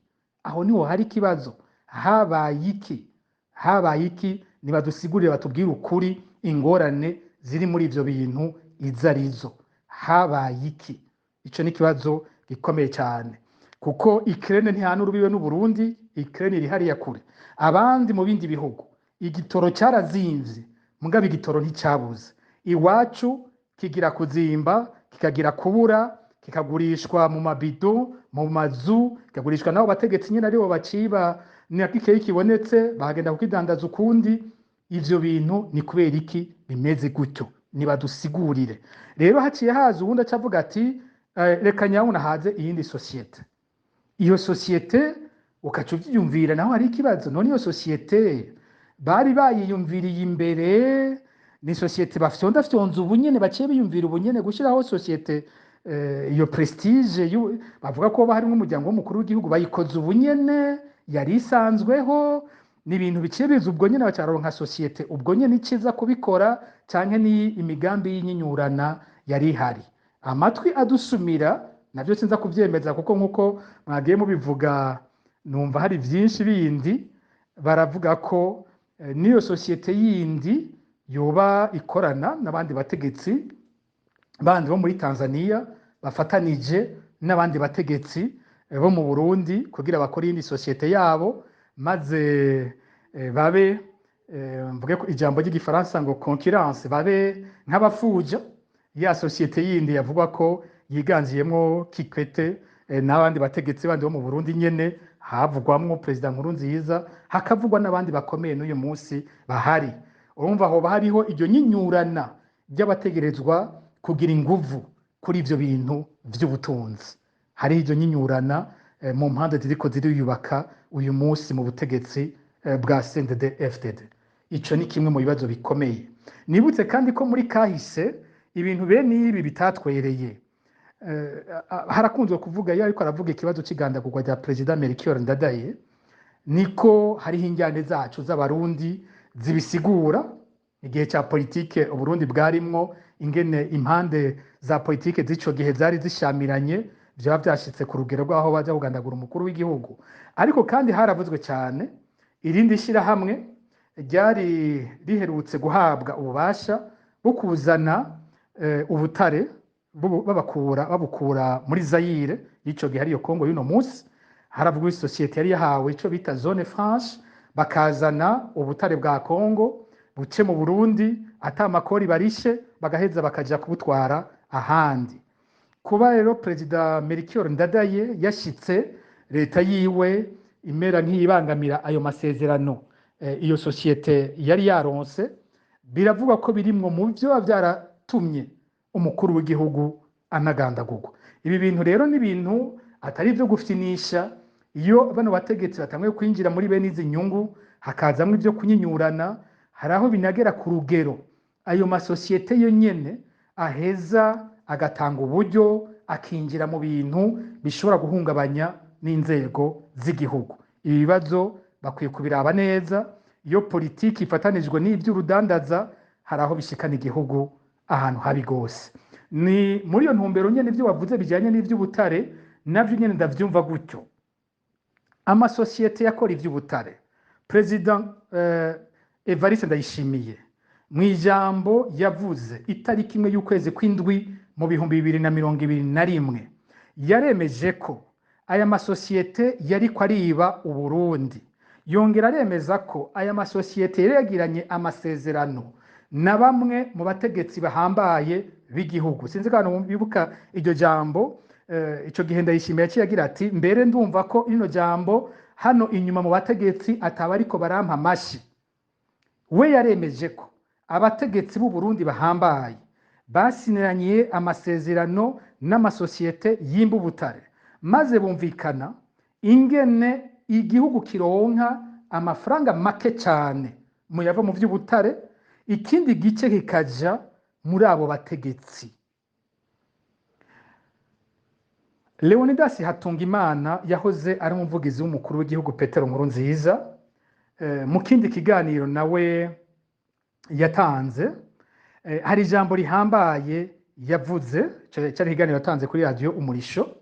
Aho niho hari ikibazo. Habaye iki? Habaye iki? Nibadusigurire batubwire ukuri, ingorane ziri muri ivyo bintu izarizo. Habaye iki? Ico ni kibazo gikomeye cyane, kuko Ukraine ntihana urubiwe n'u Burundi, Ukraine iri hariya kure. Abandi mu bindi bihugu igitoro cyarazimvye, mugabe igitoro nticyabuze. Iwacu kigira kuzimba, kikagira kubura, kikagurishwa mu mabido, mu mazu, kikagurishwa nabo bategetsi nyine aribo baciba, nakikeyi kibonetse bagenda kukidandaza ukundi. Ivyo bintu ni kubera iki bimeze gutyo? Nibadusigurire. Rero haciye haza ubundi acavuga ati reka nyabuna haze iyindi sosiyete. Iyo sosiyete ukaca uvyiyumvira naho hari ikibazo. None iyo sosiyete bari bayiyumviriye imbere, ni sosiyete bafyonda ubunyene, baciye biyumvira ubunyene gushiraho sosiyete iyo prestige bavuga ko harimo umuryango w'umukuru w'igihugu, bayikoze ubunyene, yari isanzweho, ni ibintu biciye biza ubwo nyene bacaronka sosiyete ubwo nyene iciza kubikora, canke ni imigambi y'inyinyurana yari ihari. Amatwi adusumira navyo sinza kuvyemeza, kuko nkuko mwagiye mubivuga numva hari vyinshi bindi baravuga ko niyo sosiyete yindi yoba ikorana n'abandi bategetsi bandi bo muri Tanzania bafatanije n'abandi bategetsi bo mu Burundi kugira bakore iyindi sosiyete yabo, maze babe mvuge ko ijambo ry'igifaransa ngo concurrence, babe nk'abafuja ya sosiyete yindi yavugwa ko yiganjiyemo Kikwete n'abandi bategetsi bandi bo mu Burundi nyene, havugwamwo President Nkurunziza, hakavugwa n'abandi bakomeye n'uyu munsi bahari. Urumva aho hariho iryo nyinyurana by'abategerezwa kugira inguvu kuri ivyo bintu vy'ubutunzi. Hari iryo nyinyurana mu mpande ziriko ziriyubaka uyu munsi mu butegetsi bwa CNDD-FDD. Ico ni kimwe mu bibazo bikomeye. Nibutse kandi ko muri kahise ibintu bene ibi bitatwereye. Harakunzwe kuvuga iyo ariko aravuga ikibazo c'igandagurwa rya President Melchior Ndadaye, niko hariho injyane zacu z'abarundi zibisigura. Igihe cya politike Uburundi bwarimwo, ingene impande za politike z'ico gihe zari zishamiranye, byaba byashitse ku rugero rw'aho baja kugandagura umukuru w'igihugu. Ariko kandi haravuzwe cyane irindi shirahamwe ryari riherutse guhabwa ububasha bwo kuzana ubutare babukura muri Zaire y'ico gihe ariyo Kongo y'uno munsi. Haravugwa isosiyete yari yahawe ico bita Zone Franche, bakazana ubutare bwa Kongo buce mu Burundi atamakori barishe, bagaheza bakaja kubutwara ahandi. Kuba rero President Melchior Ndadaye yashitse, leta yiwe imera nk'iyibangamira ayo masezerano iyo sosiyete yari yaronse, biravugwa ko birimwo mu byo byaratumye umukuru w'igihugu anagandagurwa. Ibi bintu rero ni ibintu atari byo gufitinisha. Iyo bano bategetsi batamwe kwinjira muri bene izi nyungu, hakazamwe ibyo kunyinyurana, hari aho binagera ku rugero ayo masosiyete yo nyene aheza agatanga uburyo akinjira mu bintu bishobora guhungabanya n'inzego z'igihugu. Ibi bibazo bakwiye kubiraba neza. Iyo politiki ifatanijwe n'ivy'urudandaza hari aho bishikana igihugu ahantu habi gose. Ni muri iyo ntumbero nyene ivyo wavuze bijanye n'ivy'ubutare navyo nyene ndavyumva gutyo. Amasosiyete yakora ivy'ubutare, President Evariste Ndayishimiye mu ijambo yavuze itariki imwe y'ukwezi kw'indwi mu 2021 yaremeje ko aya masosiyete yariko ariba Uburundi. Yongera aremeza ko aya masosiyete yagiranye amasezerano na bamwe mu bategetsi bahambaye b'igihugu. Sinzi ko bibuka iryo jambo. Ico gihe Ndayishimiye yagira ati mbere ndumva ko ino jambo hano inyuma mu bategetsi ataba ariko barampa amashi. We yaremeje ko abategetsi b'u Burundi bahambaye basiniraniye amasezerano n'amasosiyete y'imbubutare, maze bumvikana ingene igihugu kironka amafaranga make cyane mu yava mu vy'ubutare, ikindi gice kikaja muri abo bategetsi. Leonidas Hatungimana yahoze ari umuvugizi w'umukuru w'igihugu Petero Nkurunziza, mu kindi kiganiro nawe yatanze, hari ijambo rihambaye yavuze, cyari ikiganiro yatanze kuri radio Umurisho.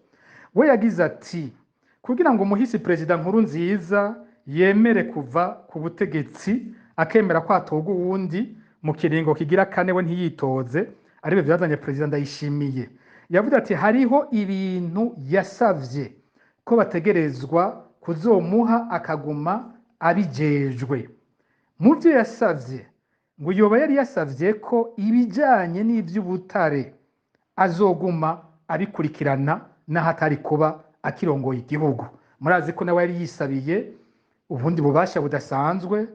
We yagize ati kugira ngo umuhisi Perezida Nkurunziza yemere kuva ku butegetsi akemera ko atoga uwundi mu kiringo kigira kane we ntiyitoze, aribe byazanye Perezida Ndayishimiye. Yavuze ati hariho ibintu yasavye ko bategerezwa kuzomuha akaguma abijejwe. Mu byo yasavye ngo yoba yari yasavye ko ibijanye n'ivy'ubutare azoguma abikurikirana n'ahatari kuba akirongoye igihugu. Murazi ko nawe yari yisabiye ubundi bubasha budasanzwe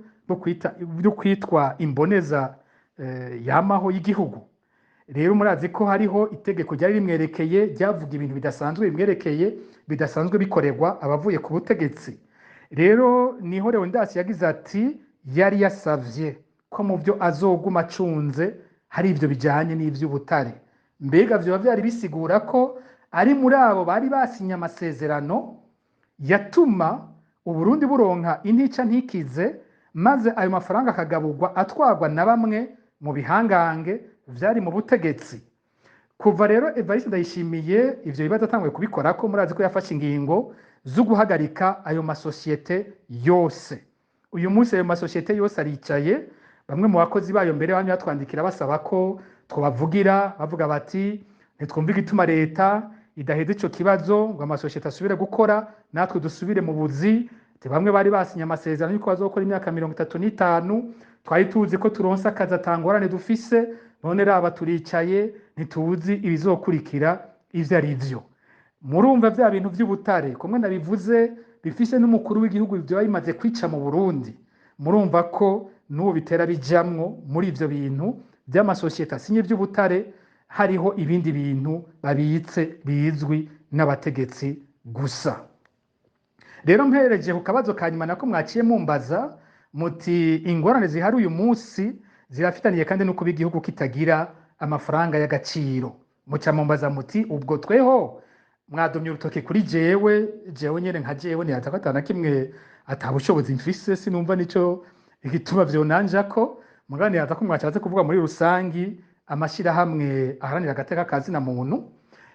bwo kwitwa imboneza yamaho y'igihugu. Rero murazi ko hariho itegeko ryari rimwerekeye ryavuga ibintu bidasanzwe bimwerekeye bidasanzwe bikorerwa abavuye ku butegetsi. Rero niho Leonidas yagize ati yari yasavye ko mu byo azoguma acunze hari ivyo bijanye n'ivy'ubutare. Mbega vyo byari bisigura ko ari muri abo bari basinya amasezerano yatuma Uburundi buronka intica ntikize, maze ayo mafaranga akagaburwa atwarwa na bamwe mu bihangange vyari mu butegetsi. Kuva rero Evariste Ndayishimiye ivyo bibazo atanguye kubikora ko murazi ko yafashe ingingo zo guhagarika ayo masosiyete yose. Uyu munsi ayo masosiyete yose aricaye, bamwe mu bakozi bayo mbere bamwe batwandikira basaba ko twabavugira, bavuga bati ntitwumva igituma leta idaheze ico kibazo ngo amasosiyete asubire gukora natwe dusubire mu buzi. Bamwe bari basinya amasezerano yuko bazokora imyaka 35, twari tuzi ko turonsa akazi atangorane dufise, none raba turicaye ntituzi ibizokurikira ivyo ari vyo. Murumva vya bintu vy'ubutare kumwe nabivuze bifise n'umukuru w'igihugu ivyo bimaze kwica mu Burundi. Murumva ko n'ubu bitera bijamwo muri ivyo bintu by'amasosiyete asinye vy'ubutare hariho ibindi bintu babitse bizwi n'abategetsi gusa. Rero mpereje ku kabazo kanyuma nako mwaciye mumbaza muti ingorane zihari uyu munsi zirafitaniye kandi nuko igihugu kitagira amafaranga y'agaciro. Muca mumbaza muti ubwo tweho mwadomye urutoke kuri jewe nyene nka jewe ni atakatana kimwe atabushobozi mfise, sinumva nico igituma vyonanja ko mugani yaza ko mwacaze kuvuga muri rusangi amashira hamwe aharanira agateka kazi na muntu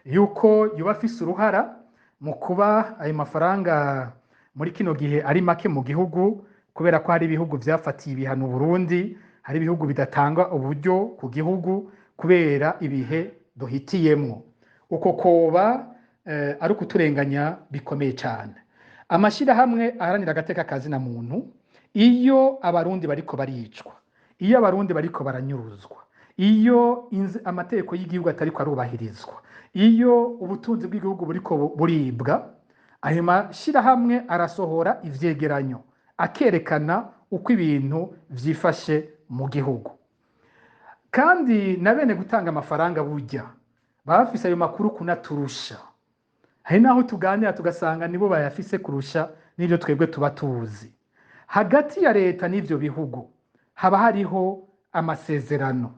yuko yuba afise uruhara mu kuba ayo mafaranga muri kino gihe ari make mu gihugu, kubera ko hari ibihugu vyafatiye ibihano Burundi, hari ibihugu bidatanga uburyo ku gihugu kubera ibihe duhitiyemwo. Uko koba ari kuturenganya bikomeye cyane. Amashira hamwe aharanira agateka kazi na muntu, iyo abarundi bariko baricwa, iyo abarundi bariko baranyuruzwa, iyo amategeko y'igihugu atariko arubahirizwa, iyo ubutunzi bw'igihugu buriko buribwa, ayo mashira hamwe arasohora ivyegeranyo akerekana uko ibintu vyifashe mu gihugu. Kandi na bene gutanga amafaranga burya bafise ayo makuru kunaturusha. Hari naho tuganira tugasanga nibo bayafise kurusha n'ibyo twebwe tuba tuzi. Hagati ya leta n'ivyo bihugu haba hariho amasezerano.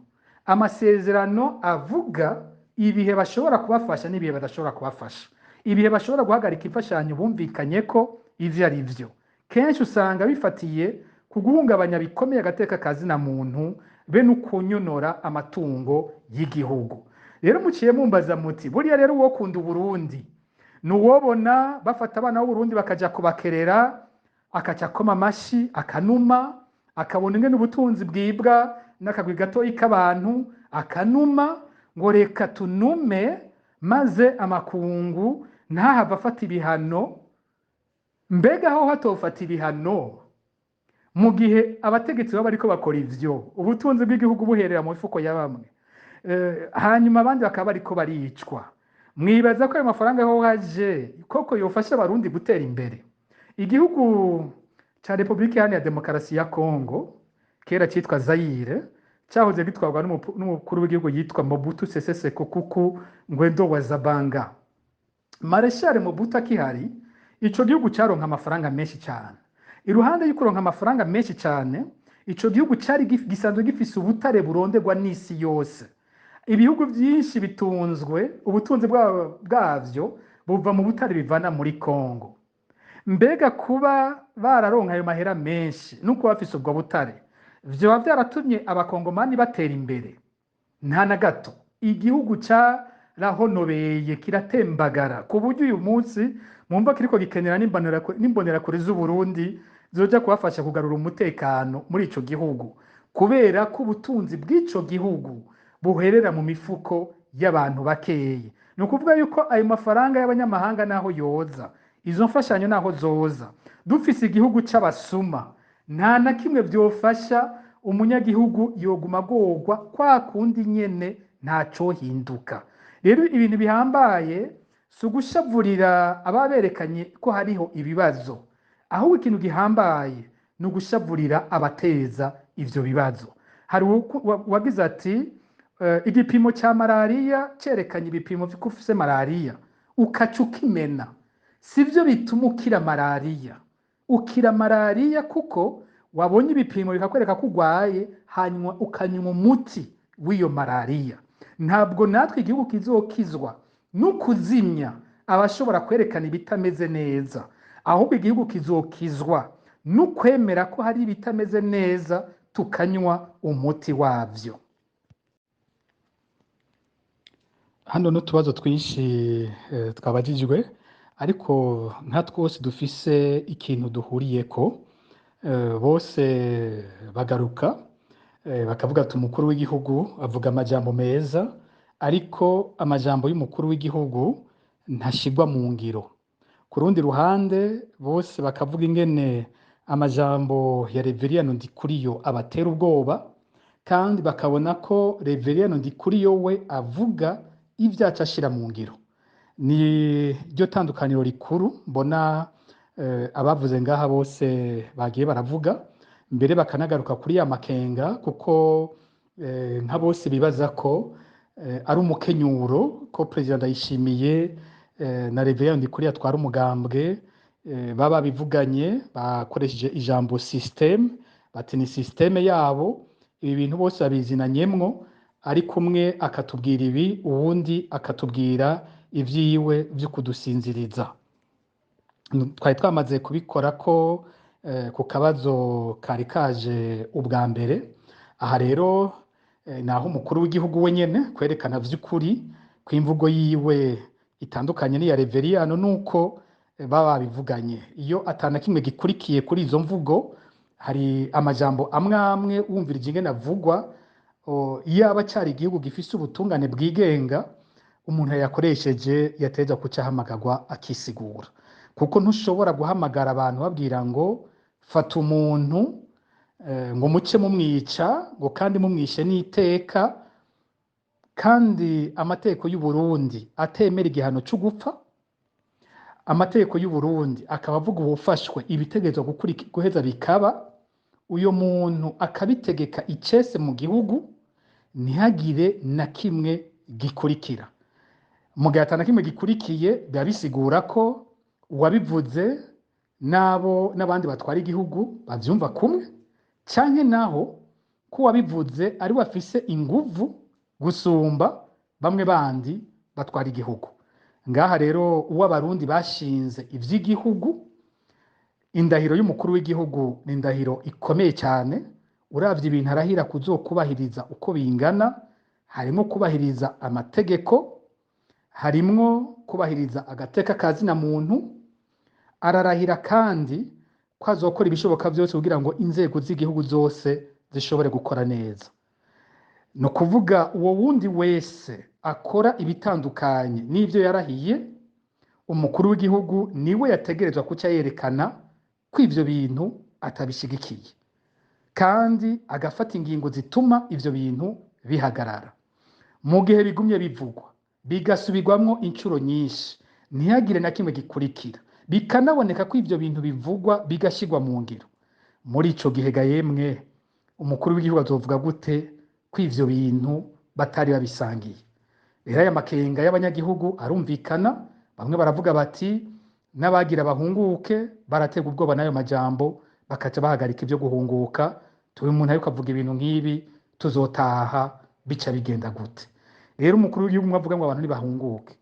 amasezerano avuga ibihe bashobora kubafasha n'ibihe badashobora kubafasha, ibihe bashobora guhagarika imfashanyo bumvikanye ko ivyo ari vyo. Kenshi usanga bifatiye ku guhungabanya bikomeye agateka ka zina muntu be n'ukunyonora amatungo y'igihugu. Rero muciye mumbaza muti buriya rero uwo kunda Uburundi nuwobona bafata abana b'Uburundi bakaja kubakerera akaca akoma amashi akanuma, akabona ingene ubutunzi bwibwa n'akagwi gatoyi k'abantu akanuma, ngo reka tunume maze amakungu ntahava afata ibihano. Mbega aho hatofata ibihano mu gihe abategetsi baba bariko bakora ivyo, ubutunzi bw'igihugu buherera mu mifuko ya bamwe, hanyuma abandi bakaba bariko baricwa, mwibaza ko ayo mafaranga aho haje koko yofasha abarundi gutera imbere? Igihugu ca Republika Iharanira Demokarasi ya Kongo kera citwa Zaire cyahoze gitwarwa n'umukuru w'igihugu yitwa Mobutu Sese Seko Kuku Ngwendo wa Zabanga. Marshal Mobutu akihari, ico gihugu caronka amafaranga menshi cyane. Iruhande y'ukuronka amafaranga menshi cyane, ico gihugu cari gisanzwe gifise ubutare buronderwa n'isi yose. Ibihugu byinshi bitunzwe, ubutunzi bwavyo buva mu butare bivana muri Kongo. Mbega kuba bararonka ayo mahera menshi nuko bafise ubwo butare, vyoba vyaratumye abakongomani batera imbere? Nta na gato. Igihugu carahonobeye kiratembagara ku buryo uyu munsi mwumva kiriko gikenera n'imbonerakure z'Uburundi zoja kubafasha kugarura umutekano muri ico gihugu, kubera ko ubutunzi bw'ico gihugu buherera mu mifuko y'abantu bakeyi. Ni ukuvuga yuko ayo mafaranga y'abanyamahanga naho yoza, izo mfashanyo naho zoza, dufise igihugu c'abasuma, nta na kimwe vyofasha umunyagihugu yoguma agorwa kwa kundi nyene ntaco hinduka. Rero ibintu bihambaye si ugushavurira ababerekanye ko hariho ibibazo, ahubwo ikintu gihambaye ni ugushavurira abateza ivyo bibazo. Hari uwagize ati igipimo ca malariya cerekanye ibipimo vy'uko ufise malariya ukaca ukimena, sivyo bituma ukira malariya. Ukira malariya kuko wabonye ibipimo bikakwereka ko urwaye, hanyuma ukanywa umuti w'iyo malariya. Ntabwo natwe igihugu kizokizwa n'ukuzimya abashobora kwerekana ibitameze neza, ahubwo igihugu kizokizwa n'ukwemera ko hari ibitameze neza tukanywa umuti wavyo. Hano n'utubazo twinshi twabajijwe, ariko nka twose dufise ikintu duhuriyeko. Bose bagaruka bakavuga ati umukuru w'igihugu avuga amajambo meza, ariko amajambo y'umukuru w'igihugu ntashigwa mu ngiro. Ku rundi ruhande bose bakavuga ingene amajambo ya Reveriyano Ndikuriyo abatera ubwoba, kandi bakabona ko Reveriyano Ndikuriyo we avuga ivyaca ashira mu ngiro. Ni ryo tandukaniro rikuru mbona abavuze ngaha bose bagiye baravuga, mbere bakanagaruka kuri ya makenga, kuko nka bose bibaza ko ari umukenyuro ko Perezida Ndayishimiye na Reveriyano Ndikuriyo atwara umugambwe baba bivuganye bakoresheje ijambo system, bati ni systeme yabo, ibi bintu bose babizinanyemwo, ariko umwe akatubwira ibi uwundi akatubwira ivyiwe vyo kudusinziriza. Twari twamaze kubikora ko ku kabazo kari kaje ubwa mbere. Aha rero naho umukuru w'igihugu wenyene kwerekana vy'ukuri ko imvugo yiwe itandukanye n'iya Reveriyano nuko baba bivuganye. Iyo atana kimwe gikurikiye kuri izo mvugo, hari amajambo amwe amwe wumvirije ingene avugwa, yaba cari igihugu gifise ubutungane bwigenga, umuntu yakoresheje yateza kuca ahamagagwa akisigura. Kuko ntushobora guhamagara abantu babwira ngo fata umuntu ngo muce mumwica, ngo kandi mumwishe n'iteka, kandi amategeko y'u Burundi atemera igihano cyo gupfa. Amategeko y'u Burundi akaba avuga ubufashwe ibitegerezwa guheza bikaba, uyo muntu akabitegeka icese mu gihugu, ntihagire na kimwe gikurikira. Mu gihe atana kimwe gikurikiye, biba bisigura ko uwabivuze n'abandi batwara igihugu bavyumva kumwe, canke naho ko wabivuze ari we afise inguvu gusumba bamwe bandi batwara igihugu. Ngaha rero uwo abarundi bashinze ivy'igihugu, indahiro y'umukuru w'igihugu ni indahiro ikomeye cyane. Uravye ibintu arahira kuzokubahiriza uko bingana, harimo kubahiriza amategeko, harimwo kubahiriza agateka kazina muntu. Ararahira kandi ko azokora ibishoboka byose kugira ngo inzego z'igihugu zose zishobore gukora neza. No kuvuga uwo wundi wese akora ibitandukanye n'ivyo yarahiye, umukuru w'igihugu niwe yategerezwa kuca yerekana ko ivyo bintu atabishigikiye, kandi agafata ingingo zituma ivyo bintu bihagarara. Mu gihe bigumye bivugwa bigasubirwamwo incuro nyinshi, ntihagire na kimwe gikurikira, bikanaboneka ko ivyo bintu bivugwa bigashirwa mu ngiro, muri ico gihe ga yemwe umukuru w'igihugu azovuga gute ko ivyo bintu batari babisangiye? Rero aya makenga y'abanyagihugu arumvikana. Bamwe baravuga bati n'abagira bahunguke, baratega ubwoba n'ayo majambo bakaca bahagarika ivyo guhunguka. Turi umuntu ariko avuga ibintu nk'ibi, tuzotaha bica bigenda gute? Rero umukuru w'igihugu avuga ngo abantu ntibahunguke,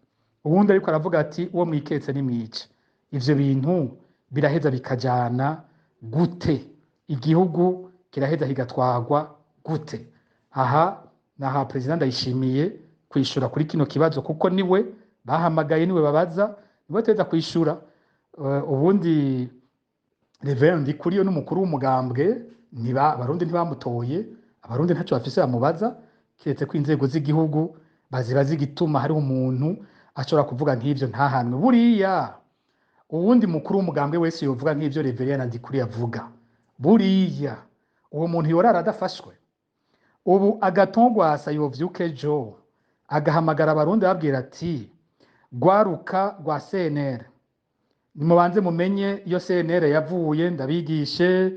uwundi ariko aravuga ati uwo mwiketse ni mwice. Ivyo bintu biraheza bikajana gute? Igihugu kiraheza higatwagwa gute? Aha naha President Ndayishimiye kwishura kuri kino kibazo, kuko niwe bahamagaye, niwe babaza, niwe teza kwishura. Ubundi Reverend Kuriyo n'umukuru w'umugambwe abarundi ntibamutoye, abarundi ntaco bafise bamubaza, kiretse ko inzego z'igihugu bazibaza igituma hari umuntu ashobora kuvuga nk'ivyo ntahanwe. Buriya uwundi mukuru w'umugambwe wese yovuga nk'ivyo Reverend Kuriyo avuga, buriya uwo muntu yorara adafashwe. Ubu Agatongwasa yovyuka ejo agahamagara abarundi babwira ati gwaruka rwa CNL, nimubanze mumenye iyo CNL yavuye, ndabigishe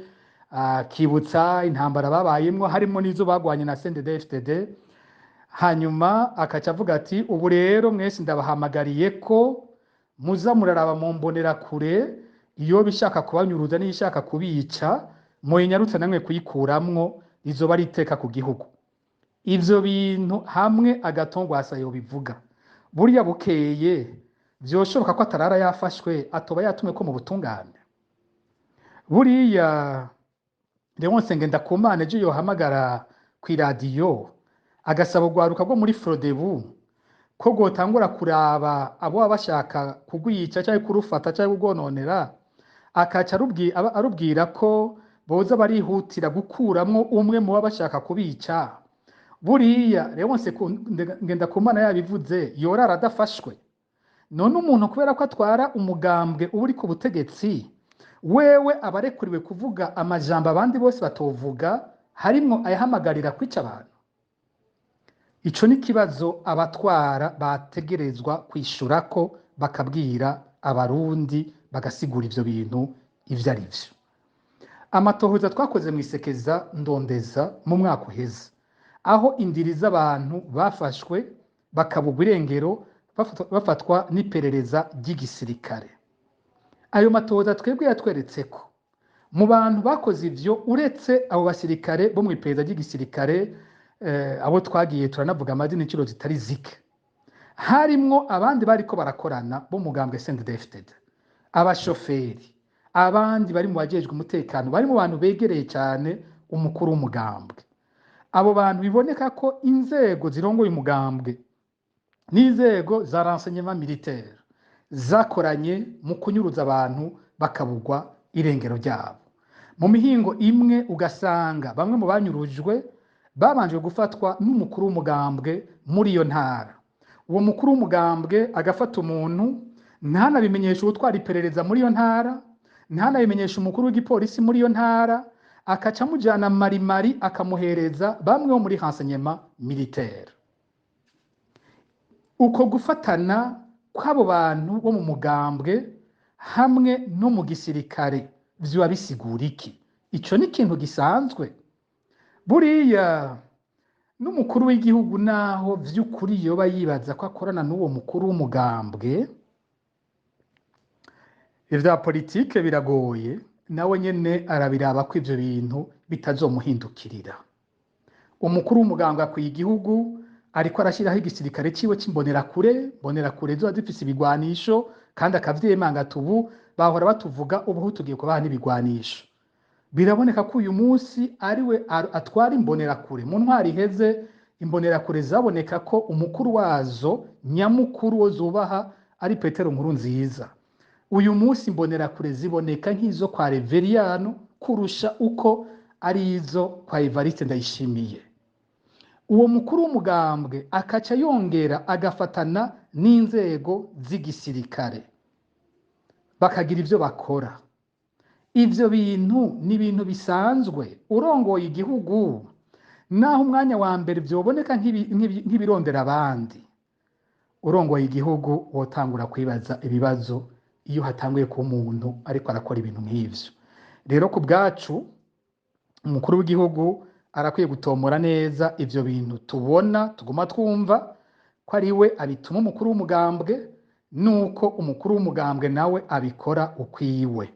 kibutsa intambara babayemwo harimo n'izo bagwanye na CNDD-FDD. Hanyuma akaca avuga ati ubu rero mwese ndabahamagariye ko muza muraraba mu mbonera kure, iyo bishaka kubanyuruza n'ishaka kubica muyinyarutse namwe kuyikuramwo, izoba ari iteka ku gihugu. Ivyo bintu hamwe Agatongwasa yobivuga, buriya bukeye vyoshoboka ko atarara yafashwe, atoba yatumwe ko mu butungane. Buriya Leonce Ngendakumana ejo yohamagara kw'iradiyo agasaba urwaruka rwo muri Frodebu ko gotangura kuraba abo bashaka kugwica cyangwa kurufata cyangwa kugononera, akaca arubwira ko boza barihutira gukuramwo umwe mu bashaka kubica. Buriya Leonce Ngendakumana yabivuze yorara adafashwe. None umuntu kubera ko atwara umugambwe uri ku butegetsi, wewe abarekuriwe kuvuga amajambo abandi bose batovuga, harimwo ayahamagarira kwica abantu. Ico ni kibazo abatwara bategerezwa kwishura ko bakabwira abarundi, bagasigura ivyo bintu ivyo ari vyo. Amatohoza twakoze mwisekeza ndondeza mu mwaka uheze, aho indiri z'abantu bafashwe bakabugwa irengero bafatwa n'iperereza ry'igisirikare. Ayo matohoza twebwe yatweretse ko mu bantu bakoze ivyo, uretse abo basirikare bo mu iperereza ry'igisirikare, abo twagiye turanavuga amazina incuro zitari zike, harimwo abandi bariko barakorana bo mugambwe CNDD-FDD, abashoferi, abandi bari mu bajejwe umutekano, bari mu bantu begereye cyane umukuru w'umugambwe. Abo bantu biboneka ko inzego zirongoye umugambwe n'inzego za renseignement militaire zakoranye mu kunyuruza abantu bakabugwa irengero ryabo. Mu mihingo imwe ugasanga bamwe mu banyurujwe babanje gufatwa n'umukuru w'umugambwe muri iyo ntara. Uwo mukuru w'umugambwe agafata umuntu, ntanabimenyesha ubutwara iperereza muri iyo ntara, ntanabimenyesha umukuru w'igipolisi muri iyo ntara, akaca amujana marimari akamuhereza bamwe bo muri renseignement militaire. Uko gufatana kw'abo bantu bo mu mugambwe hamwe no mu gisirikare vyoba bisigura iki? Ico ni ikintu gisanzwe. Buriya n'umukuru w'igihugu naho vy'ukuri yoba yibaza ko akorana n'uwo mukuru w'umugambwe, ivya politike biragoye, nawe nyene arabiraba ko ivyo bintu bitazomuhindukirira. umukuru w'umugambwe akwiye igihugu ariko arashyiraho igisirikare ciwe c'imbonerakure, mbonerakure ziba zifise ibigwanisho kandi akavyemanga ati ubu bahora batuvuga ubu tugiye kubaha n'ibigwanisho. Biraboneka ko uyu munsi ariwe atwara imbonerakure. Mu ntwari iheze imbonerakure zaboneka ko umukuru wazo nyamukuru wo zubaha ari Petero Nkurunziza. Uyu munsi imbonerakure ziboneka nk'izo kwa Reveriyano kurusha uko ari izo kwa Evariste Ndayishimiye. Uwo mukuru w'umugambwe akaca yongera agafatana n'inzego z'igisirikare bakagira ivyo bakora. Ivyo bintu ni ibintu bisanzwe. Urongoye igihugu naho umwanya wa mbere vyoboneka nk'ibirondera abandi, urongoye igihugu wotangura kwibaza ibibazo iyo hatanguye ku muntu ariko arakora ibintu nk'ivyo. Rero ku bwacu umukuru w'igihugu arakwiye gutomora neza ivyo bintu tubona tuguma twumva ko ari we abituma umukuru w'umugambwe, nuko umukuru w'umugambwe nawe abikora ukwiwe.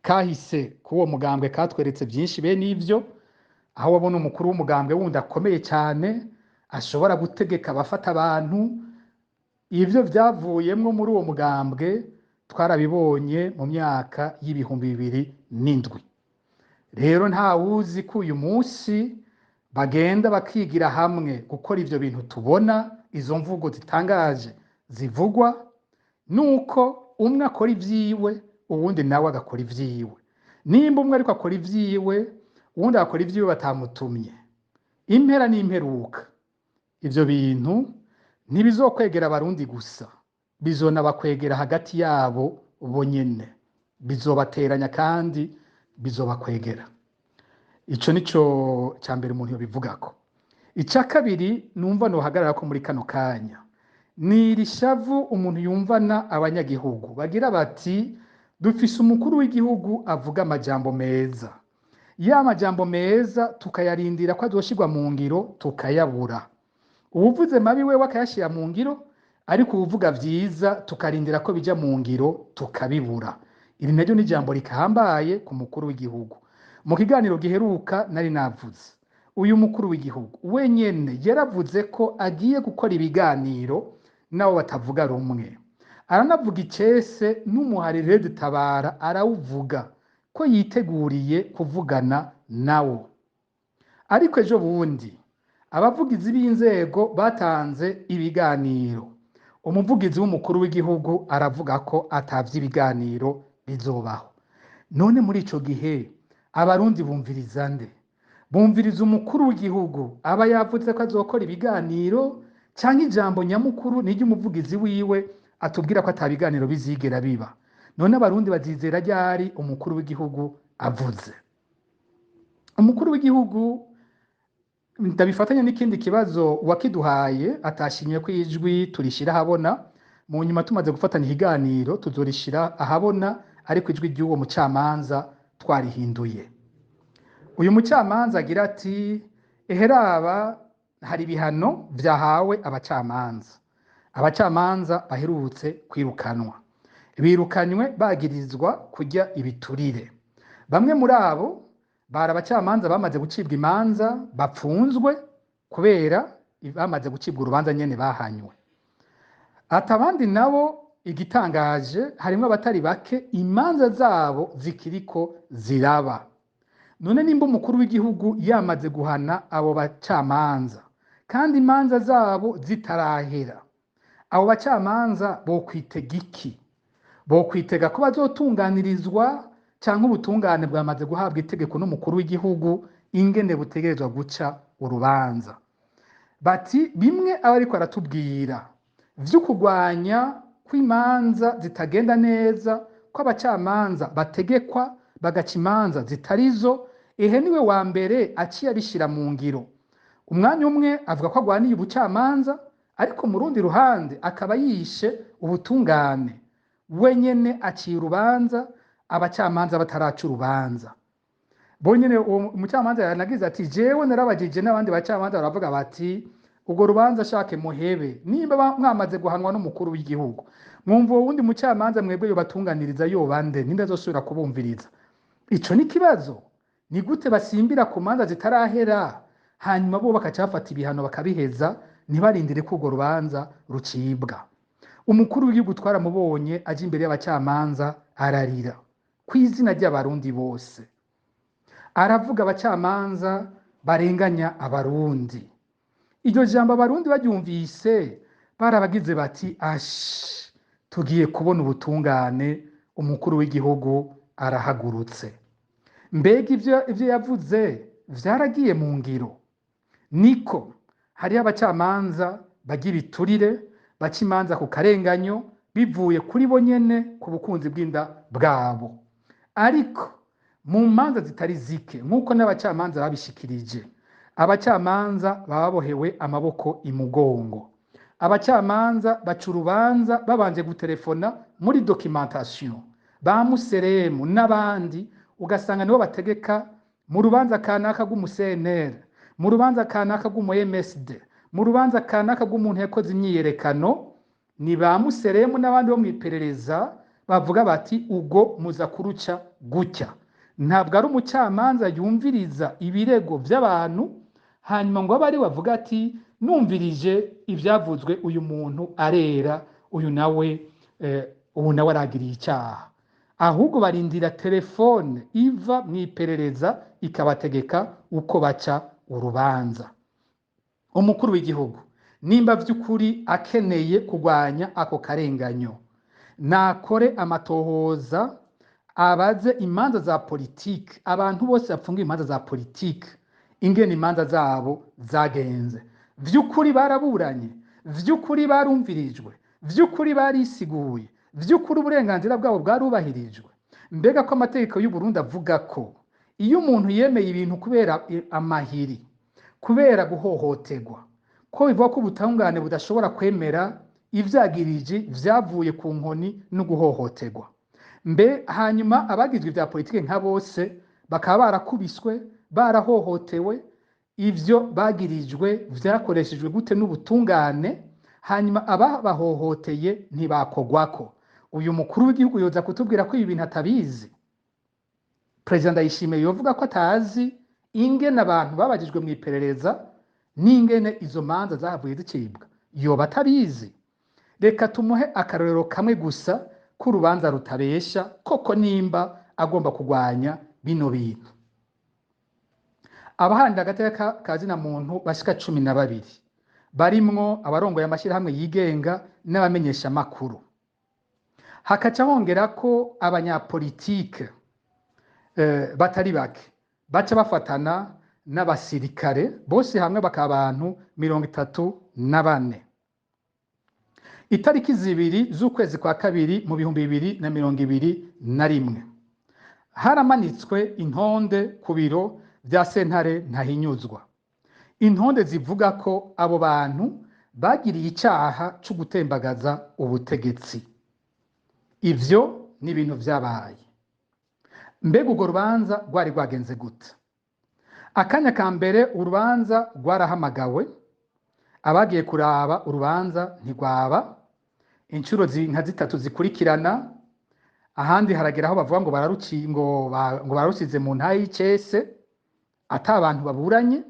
Kahise k'uwo mugambwe katweretse byinshi bene ivyo, aho wabona umukuru w'umugambwe wundi akomeye cyane ashobora gutegeka abafata abantu. Ivyo vyavuyemwo muri uwo mugambwe twarabibonye mu myaka y'ibihumbi 2007. Rero nta wuzi ko uyu munsi bagenda bakigira hamwe gukora ivyo bintu tubona, izo mvugo zitangaje zivugwa, nuko umwe akora ivyiwe uwundi nawe agakora ivyiwe. Nimba umwe ariko akora ivyiwe uwundi akora ivyiwe batamutumye, impera n'imperuka ivyo bintu ntibizokwegera abarundi gusa, bizonabakwegera hagati yabo bonyene, bizobateranya kandi bizobakwegera. Ico nico ca mbere umuntu yobivugako. Ica kabiri numva nohagarara ko muri kano kanya ni irishavu umuntu yumvana abanyagihugu bagira bati dufise umukuru w'igihugu avuga amajambo meza, ya majambo meza tukayarindira ko azoshirwa mu ngiro tukayabura. Uwuvuze mabi wewe akayashira mu ngiro, ariko uvuga vyiza tukarindira ko bija mu ngiro tukabibura. Iri naryo ni jambo rikahambaye ku mukuru w'igihugu. Mu kiganiro giheruka nari navuze uyu mukuru w'igihugu wenyene yaravuze ko agiye gukora ibiganiro nabo batavuga rumwe. Aranavuga icese n'umuharire dutabara arawuvuga ko yiteguriye kuvugana nawo. Ariko ejo bundi abavugizi b'inzego batanze ibiganiro. Umuvugizi w'umukuru w'igihugu aravuga ko atavye ibiganiro bizobaho. None muri ico gihe abarundi bumviriza nde? Bumviriza umukuru w'igihugu aba yavuze ko azokora ibiganiro, canke ijambo nyamukuru n'iryo umuvugizi wiwe atubwira ko atabiganiro bizigera biba? None abarundi bazizera ryari umukuru w'igihugu avuze? Umukuru w'igihugu ndabifatanya n'ikindi kibazo wakiduhaye atashimye ko ijwi turishira ahabona, mu nyuma tumaze gufatanya ikiganiro tuzorishira ahabona, ariko ijwi ry'uwo mucamanza twarihinduye. Uyu mucamanza agira ati eheraba hari ibihano vyahawe abacamanza. Abacamanza baherutse kwirukanwa, birukanywe bagirizwa kurya ibiturire. Bamwe muri abo bari abacamanza bamaze gucibwa imanza bapfunzwe kubera bamaze gucibwa urubanza nyene bahanywe. Atabandi nabo igitangaje harimo abatari bake imanza zabo zikiriko ziraba. None nimba umukuru w'igihugu yamaze guhana abo bacamanza kandi imanza zabo zitarahera, abo bacamanza bokwitega iki? Bokwitega ko bazotunganirizwa canke ubutungane bwamaze guhabwa itegeko n'umukuru w'igihugu ingene butegerezwa guca urubanza? Bati bimwe abariko aratubwira vyo kugwanya kw'imanza zitagenda neza, ko abacamanza bategekwa bagaca imanza zitarizo, ehe niwe wa mbere aciye abishira mu ngiro. Umwanya umwe avuga ko agwaniye ubucamanza, ariko mu rundi ruhande akaba yishe ubutungane. Wenyene aciye urubanza abacamanza bataraca urubanza. Bonyene umucamanza yanagize ati jewe narabajije n'abandi bacamanza baravuga bati ubwo rubanza shake muhebe, nimba mwamaze guhanwa n'umukuru w'igihugu mwumva wundi mucamanza mwebwe yo batunganiriza yo bande ninde azosubira kubumviriza? Ico ni kibazo. Ni gute basimbira ku manza zitarahera hanyuma bo bakaca bafata ibihano bakabiheza ntibarindire ko urwo rubanza rucibwa. Umukuru w'igihugu twaramubonye aje imbere y'abacamanza ararira ku izina ry'abarundi bose, aravuga abacamanza barenganya abarundi. Iryo jambo abarundi baryumvise barabagize bati ashi, tugiye kubona ubutungane, umukuru w'igihugu arahagurutse. Mbega ivyo yavuze vyaragiye mu ngiro? Niko hariho abacamanza bagira iturire, baca imanza ku karenganyo bivuye kuri bo nyene ku bukunzi bw'inda bwabo. Ariko mu manza zitari zike nk'uko n'abacamanza babishikirije, abacamanza baba bohewe amaboko imugongo. Abacamanza baca urubanza babanje gutelefona muri documentation, ba Museremu n'abandi ugasanga nibo bategeka mu rubanza kanaka rw'umuCNR, mu rubanza kanaka rw'umu-MSD, mu rubanza kanaka rw'umuntu yakoze imyiyerekano, ni ba Museremu n'abandi bo mw'iperereza bavuga bati ubwo muza kuruca gutya. Ntabwo ari umucamanza yumviriza ibirego by'abantu hanyuma ngo abe ari bavuga ati numvirije ibyavuzwe uyu muntu arera, uyu nawe aragiriye icyaha. Ahubwo barindira telefone iva mu iperereza ikabategeka uko baca urubanza. Umukuru w'igihugu nimba by'ukuri akeneye kurwanya ako karenganyo, nakore amatohoza, abaze imanza za politike, abantu bose bapfunga imanza za politike ingene imanza zabo zagenze. Vy'ukuri baraburanye, vy'ukuri barumvirijwe, vy'ukuri barisiguye, vy'ukuri uburenganzira bwabo bwarubahirijwe. Mbega ko amategeko y'u Burundi avuga ko iyo umuntu yemeye ibintu kubera amahiri, kubera guhohoterwa, ko bivuga ko ubutungane budashobora kwemera ivyagirije vyavuye ku nkoni no guhohoterwa. Hanyuma abagizwe vya politike nka bose bakaba barakubiswe, barahohotewe, ivyo bagirijwe vyakoreshejwe gute n'ubutungane, hanyuma ababahohoteye ntibakogwako. Uyu mukuru w'igihugu yoza kutubwira ko ibi bintu atabizi? President Ndayishimiye yovuga ko atazi ingene abantu babajijwe mu iperereza n'ingene izo manza zavuye zicibwa? Yoba atabizi? Reka tumuhe akarorero kamwe gusa k'urubanza rutabesha koko nimba agomba kurwanya bino bintu. Abaharanira agateka ka zina muntu bashika 12 barimwo abarongoye amashyirahamwe yigenga n'abamenyesha makuru. Hakaca hongera ko abanyapolitike batari bake baca bafatana n'abasirikare bose hamwe bakaba abantu 34. Itariki 2 z'ukwezi kwa kabiri mu 2021 haramanitswe intonde ku biro bya sentare Ntahinyuzwa. Intonde zivuga ko abo bantu bagiriye icyaha cyo gutembagaza ubutegetsi. Ivyo ni ibintu vyabaye. Mbega urwo rubanza rwari rwagenze gute? Akanya ka mbere urubanza rwarahamagawe, abagiye kuraba urubanza ntigwaba, inshuro nka 3 zikurikirana, ahandi harageraho bavuga ngo bararusize mu ntayi y'icese ata abantu baburanye.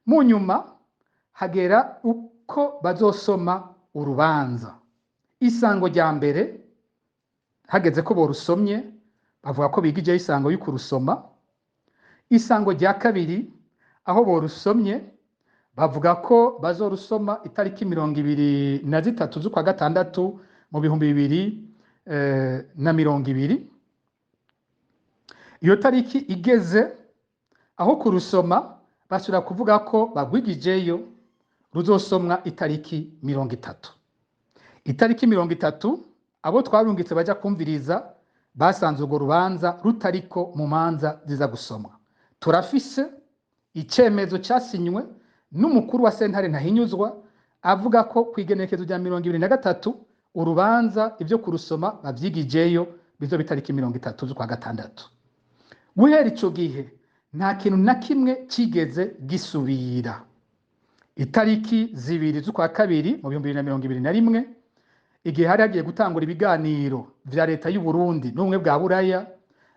Mu nyuma hagera uko bazosoma urubanza. Isango rya mbere hageze ko borusomye bavuga ko bigije isango y'ukurusoma. Isango rya kabiri aho borusomye bavuga ko bazorusoma itariki 23 z'ukwa gatandatu mu 2020. Iyo tariki igeze aho kurusoma basubira kuvuga ko bagwigijeyo ruzosomwa itariki 30. Itariki 30 abo twarungitse baja kumviriza basanze urwo rubanza rutariko mu manza ziza gusomwa. Turafise icemezo cyasinywe n'umukuru wa sentare Ntahinyuzwa avuga ko kwigenekezo rya 2023 urubanza ibyo kurusoma bavyigijeyo bizo bitariki 30 z'ukwa gatandatu. Guhera ico gihe nta kintu na kimwe cigeze gisubira. Itariki 2 z'ukwa kabiri mu 2021 igihe hari hagiye gutangura ibiganiro vya leta y'u Burundi n'ubumwe bwa Buraya,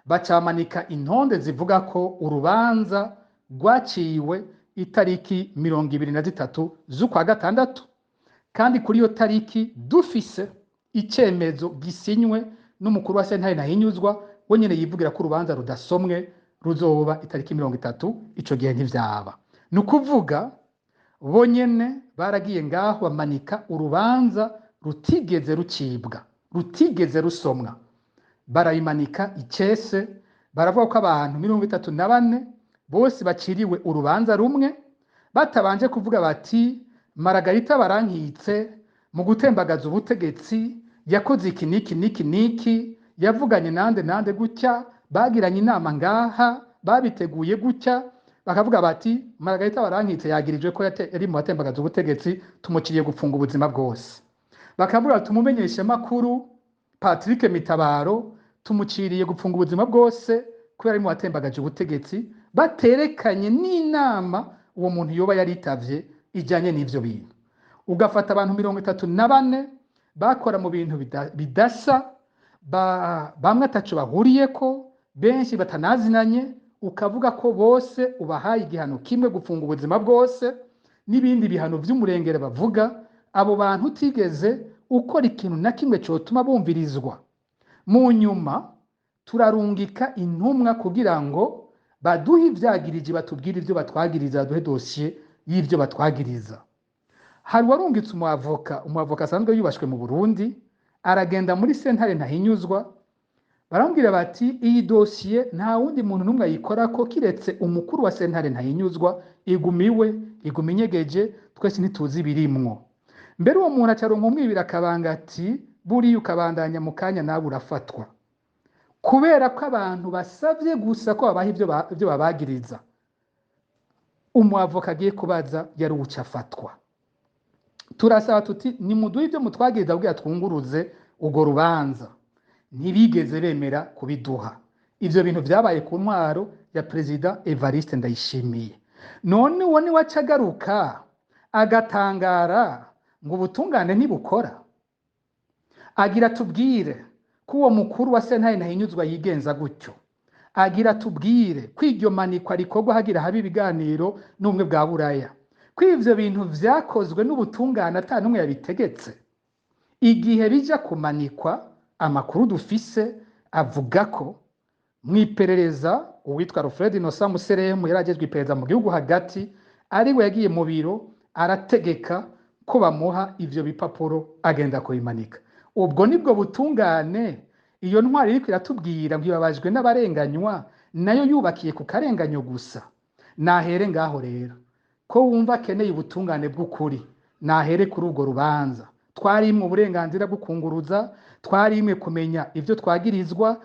bacamanika intonde zivuga ko urubanza rwaciwe itariki 23 z'ukwa gatandatu, kandi kuri iyo tariki dufise icemezo gisinywe n'umukuru wa sentare ntahinyuzwa we nyene yivugira ko urubanza rudasomwe ruzoba itariki 30. Ico gihe ntivyaba, ni ukuvuga bo nyene baragiye ngaho bamanika urubanza rutigeze rucibwa, rutigeze rusomwa, barayimanika icese. Baravuga ko abantu 34 bose baciriwe urubanza rumwe, batabanje kuvuga bati Maragarita barankitse mu gutembagaza ubutegetsi, yakoze iki niki niki niki, yavuganye nande gutya, bagiranye inama ngaha, babiteguye gutya, bakavuga bati Maragarita barankitse yagirijwe ko yari mu batembagaza ubutegetsi, tumuciriye gupfunga ubuzima bwose. Bakavuga tumumenyesha makuru Patrick Mitabaro tumuciriye gupfunga ubuzima bwose kubera ari mu batembagaje ubutegetsi, baterekanye n'inama uwo muntu yoba yaritavye ijanye n'ivyo bintu. Ugafata abantu 34 bakora mu bintu bidasa, bamwe ataco bahuriyeko, benshi batanazinanye, ukavuga ko bose ubahaye igihano kimwe, gupfunga ubuzima bwose n'ibindi bihano vy'umurengere bavuga. Abo bantu utigeze ukora ikintu na kimwe cotuma bumvirizwa. Mu nyuma turarungika intumwa kugira ngo baduhe ivyagirije, batubwire ivyo batwagiriza, duhe dosiye y'ivyo batwagiriza. Hari warungitse umwavoka asanzwe yubashwe mu Burundi, aragenda muri sentare ntahinyuzwa, barambwira bati iyi dosiye nta wundi muntu numwe ayikorako kiretse umukuru wa sentare ntahinyuzwa, igumiwe inyegeje, twese ntituzi birimwo. Mbere uwo muntu acaronka umwibira akabanga ati buriya ukabandanya mu kanya nawe urafatwa, kubera ko abantu basavye gusa ko babaha ivyo babagiriza. Umwavoka agiye kubaza yari uca afatwa. Turasaba tuti nimuduhe ivyo mutwagiriza kugira twunguruze urwo rubanza. Ntibigeze bemera kubiduha. Ivyo bintu vyabaye ku ntwaro ya Perezida Evariste Ndayishimiye. None uwo ni waca agaruka agatangara ngo ubutungane ntibukora, agira tubwire ko uwo mukuru wa sentare ntahinyuzwa yigenza gutyo, agira tubwire ko iryo manikwa rikorwa hagira haba ibiganiro n'ubumwe bwa Buraya, ko ivyo bintu vyakozwe n'ubutungane ata n'umwe yabitegetse. Igihe bija kumanikwa, amakuru dufise avuga ko mwiperereza uwitwa Alfred Innocent Museremu yaragejwe iperereza mu gihugu hagati, ariwe yagiye mu biro arategeka ko bamuha ivyo bipapuro agenda kubimanika. Ubwo nibwo butungane iyo ntwari iriko iratubwira ngo ibabajwe n'abarenganywa, nayo yubakiye ku karenganyo gusa. Nahere ngaho rero ko wumva akeneye ubutungane bw'ukuri, nahere kuri urwo rubanza. Twarimwe uburenganzira bwo kunguruza, twarimwe kumenya ivyo twagirizwa,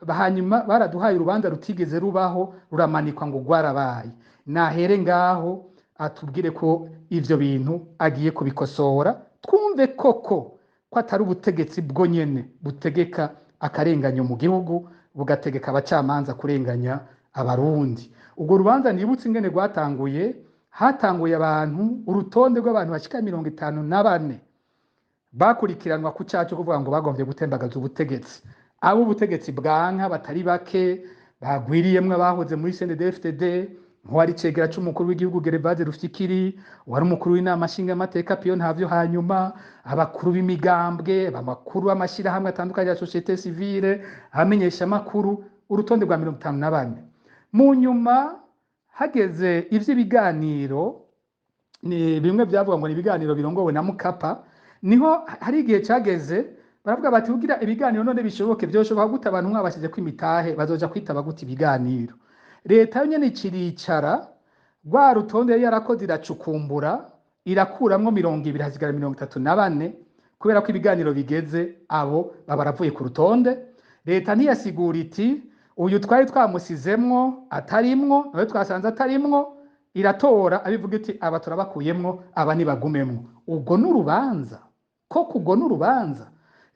hanyuma baraduhaye urubanza rutigeze rubaho, ruramanikwa ngo rwarabaye. Nahere ngaho atubwire ko ivyo bintu agiye kubikosora, twumve koko ko atari ubutegetsi bwo nyene butegeka akarenganyo mu gihugu, bugategeka abacamanza kurenganya abarundi. Urwo rubanza nibutse ingene rwatanguye, hatanguye abantu, urutonde rw'abantu bashika 54 bakurikiranwa ku cyacu kuvuga ngo bagomvye gutembagaza ubutegetsi. Abo ubutegetsi bwanka batari bake bagwiriyemwe bahoze muri CNDD-FDD, nk'uwari cegera c'umukuru w'igihugu Gervase Rufyikiri, wari umukuru w'inama nshingamateka Piyo Ntavyo, hanyuma abakuru b'imigambwe, amakuru w'amashirahamwe atandukanye ya societe civile, amenyesha makuru, urutonde rwa 54. Mu nyuma hageze ivy'ibiganiro, ni bimwe byavuga ngo ni ibiganiro birongowe na Mukapa, niho hari igihe cageze baravuga bati kugira ibiganiro none bishoboke byoshoboka gute abantu mwabashije kwimitahe bazoja kwitaba gute ibiganiro. Leta yo nyene iciricara rwa rutonde yarakoze iracukumbura, irakuramwo 20 hasigara 34, kubera ko ibiganiro bigeze abo babaravuye ku rutonde. Leta ntiyasigura iti uyu twari twamusizemwo atarimwo, nawe twasanze atarimwo, iratora abivuga iti aba turabakuyemwo, aba nibagumemwo. Ubwo n'urubanza koko, ubwo n'urubanza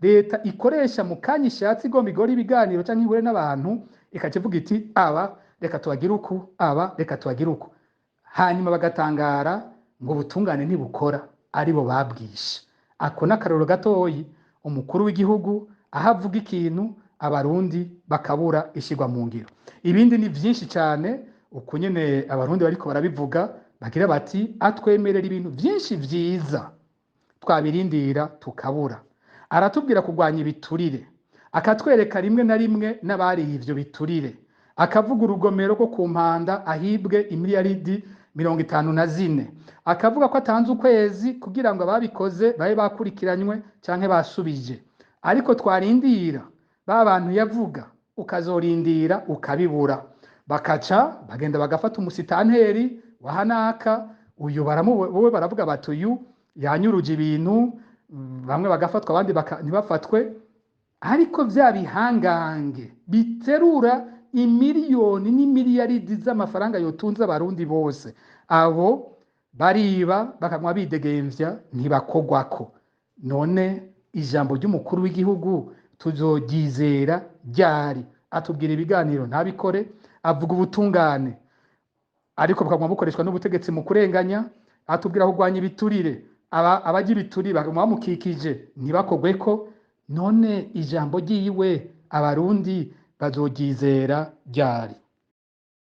leta ikoresha mu kanya ishatsi igomba igora ibiganiro canke ihure n'abantu, ikacivuga iti aba reka tubagira uku, aba reka tubagira uku, hanyuma bagatangara ngo ubutungane ntibukora, aribo babwisha. Ako n'akarorero gatoyi umukuru w'igihugu ahavuga ikintu abarundi bakabura ishigwa mu ngiro. Ibindi ni vyinshi cyane uko nyene abarundi bariko barabivuga bagira bati atwemerera ibintu vyinshi vyiza twabirindira tukabura, aratubwira kurwanya ibiturire, akatwereka rimwe na rimwe n'abariye ivyo biturire, akavuga urugomero rwo ku Mpanda ahibwe imiliyaridi 54, akavuga ko atanze ukwezi kugira ngo ababikoze babe bakurikiranywe canke basubije, ariko twarindira ba bantu yavuga ukazorindira ukabibura, bakaca bagenda bagafata umusitanteri wa hanaka, uyu bowe baravuga bati uyu yanyuruje ibintu, bamwe bagafatwa abandi ntibafatwe, ariko vya bihangange biterura imiliyoni n'imiliyaridi z'amafaranga yotunze abarundi bose, abo bariba bakamwa bidegemvya ntibakogwako. None ijambo ry'umukuru w'igihugu tuzoryizera ryari? Atubwira ibiganiro ntabikore, avuga ubutungane ariko bukamwa bukoreshwa n'ubutegetsi mu kurenganya, atubwira kurwanya ibiturire, abagira ibiturire bamukikije ntibakogweko. None ijambo ryiwe abarundi bazoryizera ryari?